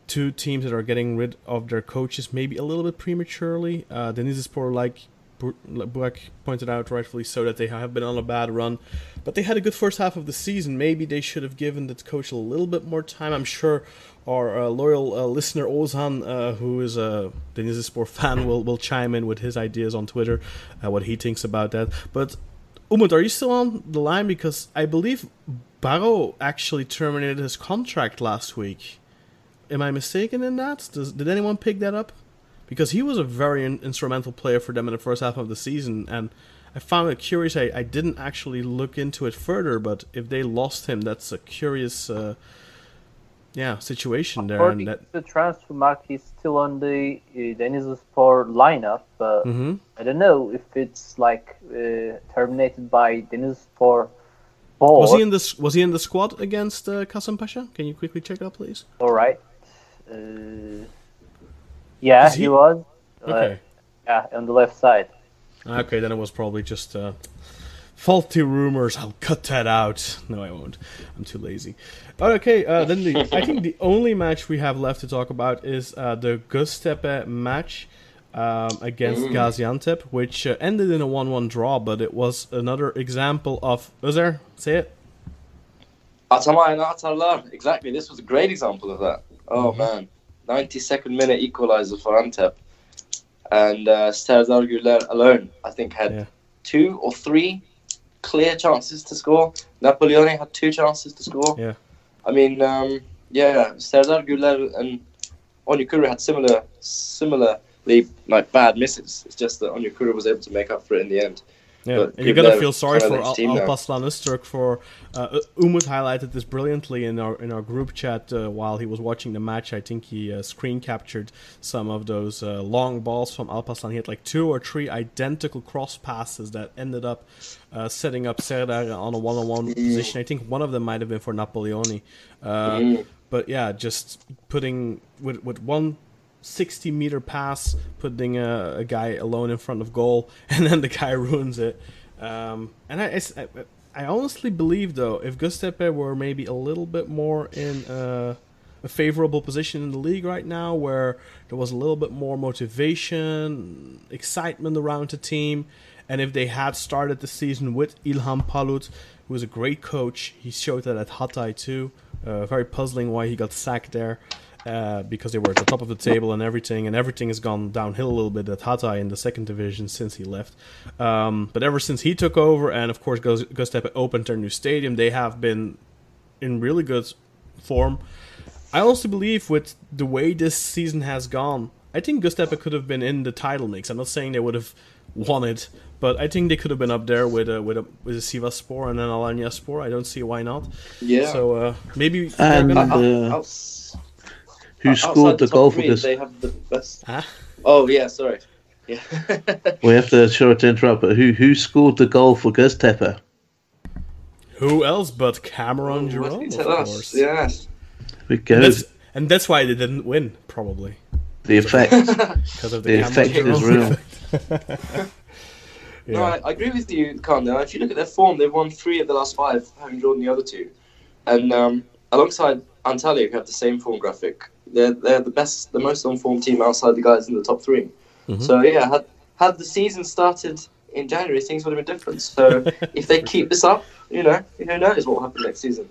S2: 2 teams that are getting rid of their coaches maybe a little bit prematurely. Denizlispor, like Burak pointed out, rightfully so, that they have been on a bad run. But they had a good first half of the season. Maybe they should have given the coach a little bit more time. I'm sure our loyal listener Ozan, who is a Denizlispor fan, will chime in with his ideas on Twitter, what he thinks about that. But Umut, are you still on the line? Because I believe Barrow actually terminated his contract last week. Am I mistaken in that? Did anyone pick that up? Because he was a very instrumental player for them in the first half of the season, and I found it curious. I didn't actually look into it further, but if they lost him, that's a curious situation there.
S5: According to the transfer market, he's still on the Denizlispor lineup, but I don't know if it's like terminated by Denizlispor board.
S2: Was he in the squad against Kasımpaşa? Can you quickly check that, please?
S5: All right. Yeah, he was.
S2: Okay.
S5: Yeah, on the left side.
S2: Okay, then it was probably just faulty rumors. I'll cut that out. No, I won't. I'm too lazy. Okay, then I think the only match we have left to talk about is the Göztepe match against Gaziantep, which ended in a 1-1 draw, but it was another example of... Özer, say it.
S4: Atamayana atarlar. Exactly, this was a great example of that. Oh, man. 92nd minute equaliser for Antep. And Serdar Gürler alone, I think, had 2 or 3 clear chances to score. Napoleone had 2 chances to score.
S2: Yeah.
S4: I mean, Serdar Gürler and Onyekuru had similarly bad misses. It's just that Onyekuru was able to make up for it in the end.
S2: Yeah, and you're gonna feel sorry for Alparslan Öztürk for Umut highlighted this brilliantly in our group chat while he was watching the match. I think he screen captured some of those long balls from Alparslan. He had like 2 or 3 identical cross passes that ended up setting up Serdar on a one-on-one position. I think one of them might have been for Napoleone. But yeah, just putting with one 60-meter pass, putting a guy alone in front of goal, and then the guy ruins it. And I honestly believe, though, if Göztepe were maybe a little bit more in a favorable position in the league right now, where there was a little bit more motivation, excitement around the team, and if they had started the season with İlhan Palut, who was a great coach, he showed that at Hatay too. Very puzzling why he got sacked there. Because they were at the top of the table and everything has gone downhill a little bit at Hatay in the second division since he left. But ever since he took over, and of course Göztepe opened their new stadium, they have been in really good form. I also believe with the way this season has gone, I think Göztepe could have been in the title mix. I'm not saying they would have won it, but I think they could have been up there with a Sivasspor and an Alanyaspor. I don't see why not.
S4: Yeah.
S2: So maybe.
S3: Who scored the goal for this?
S4: They have the best. Huh? Oh yeah, sorry. Yeah.
S3: We have to interrupt, but who scored the goal for Göztepe?
S2: Who else but Cameron Jerome, of course.
S4: Yes.
S2: And that's why they didn't win, probably.
S3: The effect.
S2: Because of the
S3: effect is real.
S4: No, I agree with you, Khan. Now, if you look at their form, they've won 3 of the last 5, having drawn the other 2. And alongside Antalya, who have the same form graphic, they're the most on-form team outside the guys in the top 3. So yeah, had the season started in January, things would have been different. So if they keep this up, who knows what will happen next season?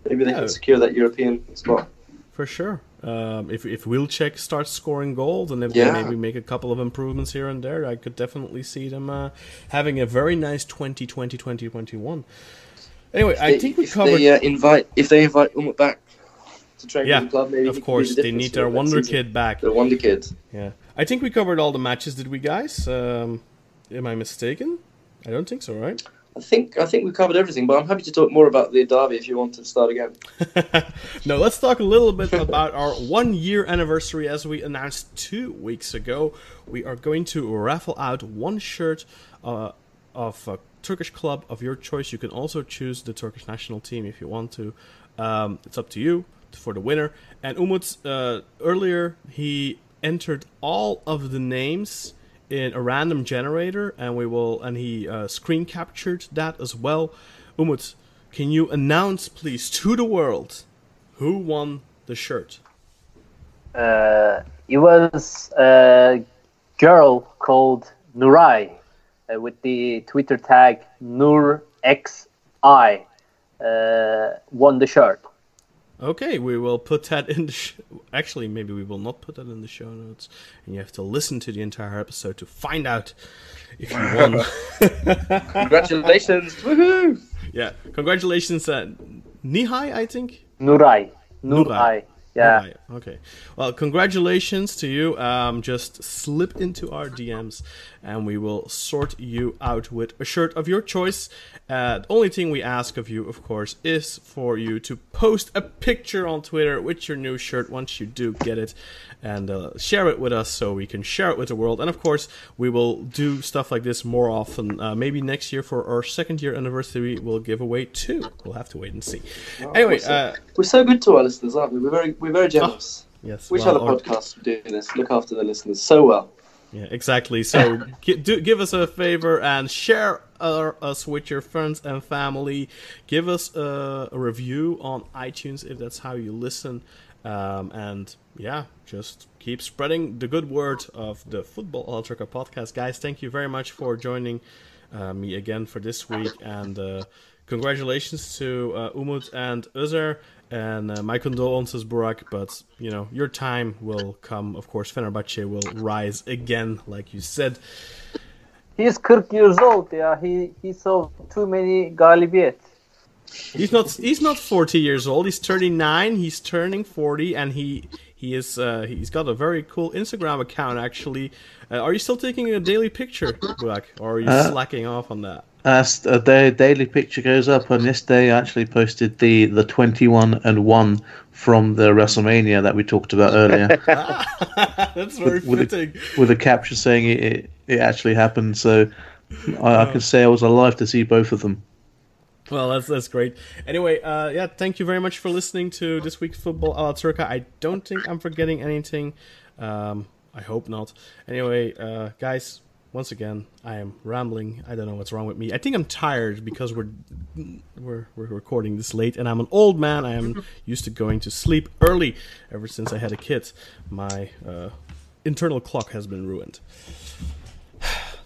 S4: Maybe they can secure that European spot.
S2: For sure. If Wilczek starts scoring goals and if they maybe make a couple of improvements here and there, I could definitely see them having a very nice 2020-2021. Anyway, I think we covered.
S4: If they invite Umut back to train with the club, maybe
S2: of course they need their wonder kid back.
S4: The wonder kid.
S2: Yeah, I think we covered all the matches. Did we, guys? Am I mistaken? I don't think so, right?
S4: I think we covered everything, but I'm happy to talk more about the derby if you want to start again.
S2: No, let's talk a little bit about our 1-year anniversary. As we announced 2 weeks ago, we are going to raffle out 1 shirt of a Turkish club of your choice. You can also choose the Turkish national team if you want to. It's up to you for the winner. And Umut, earlier, he entered all of the names in a random generator, and he screen captured that as well. Umut, can you announce, please, to the world who won the shirt?
S5: It was a girl called Nuray. with the Twitter tag NurXI won the shirt.
S2: Okay, we will put that in the actually, maybe we will not put that in the show notes, and you have to listen to the entire episode to find out if you won.
S4: Congratulations! Woohoo!
S2: Yeah, congratulations, Nihai, I think.
S5: Nurai. Yeah.
S2: Nurai. Okay. Well, congratulations to you. Just slip into our DMs, and we will sort you out with a shirt of your choice. The only thing we ask of you, of course, is for you to post a picture on Twitter with your new shirt once you do get it, and share it with us so we can share it with the world. And of course, we will do stuff like this more often. Maybe next year for our 2nd year anniversary, we'll give away 2. We'll have to wait and see. Anyway,
S4: we're so good to our listeners, aren't we? We're very generous.
S2: Yes.
S4: Which other podcasts do this? Look after the listeners so well.
S2: Yeah, exactly. So give us a favor and share us with your friends and family. Give us a review on iTunes if that's how you listen. And yeah, just keep spreading the good word of the Football Ala Turca podcast. Guys, thank you very much for joining me again for this week. And congratulations to Umut and Özer. And my condolences, Burak, but, you know, your time will come. Of course, Fenerbahce will rise again, like you said.
S5: He's 40 years old, yeah. He saw too many galibiyet.
S2: He's not 40 years old. He's 39. He's turning 40, and he's got a very cool Instagram account, actually. Are you still taking a daily picture, Burak, or are you slacking off on that?
S3: As the daily picture goes up, and this day I actually posted the 21-1 from the WrestleMania that we talked about earlier.
S2: That's very fitting.
S3: With a caption saying it actually happened, so I can say I was alive to see both of them.
S2: Well, that's great. Anyway, yeah, thank you very much for listening to this week's Football Ala Turca. I don't think I'm forgetting anything. I hope not. Anyway, guys, once again, I am rambling. I don't know what's wrong with me. I think I'm tired because we're recording this late, and I'm an old man. I am used to going to sleep early ever since I had a kid. My internal clock has been ruined.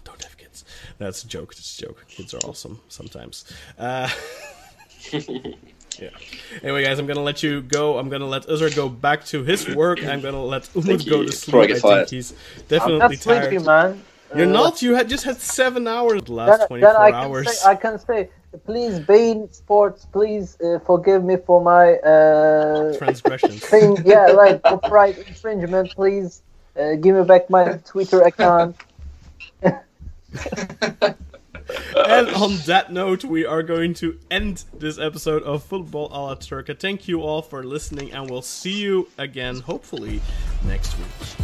S2: Don't have kids. That's a joke. It's a joke. Kids are awesome sometimes. Yeah. Anyway, guys, I'm gonna let you go. I'm gonna let Özer go back to his work. I'm gonna let Umut go to sleep. I think he's definitely tired.
S5: Sleepy, man.
S2: You're not. You just had 7 hours the last 24 hours.
S5: I can say, please, Bein Sports, please forgive me for my
S2: transgressions.
S5: Copyright infringement. Please give me back my Twitter account.
S2: And on that note, we are going to end this episode of Football Ala Turca. Thank you all for listening, and we'll see you again, hopefully, next week.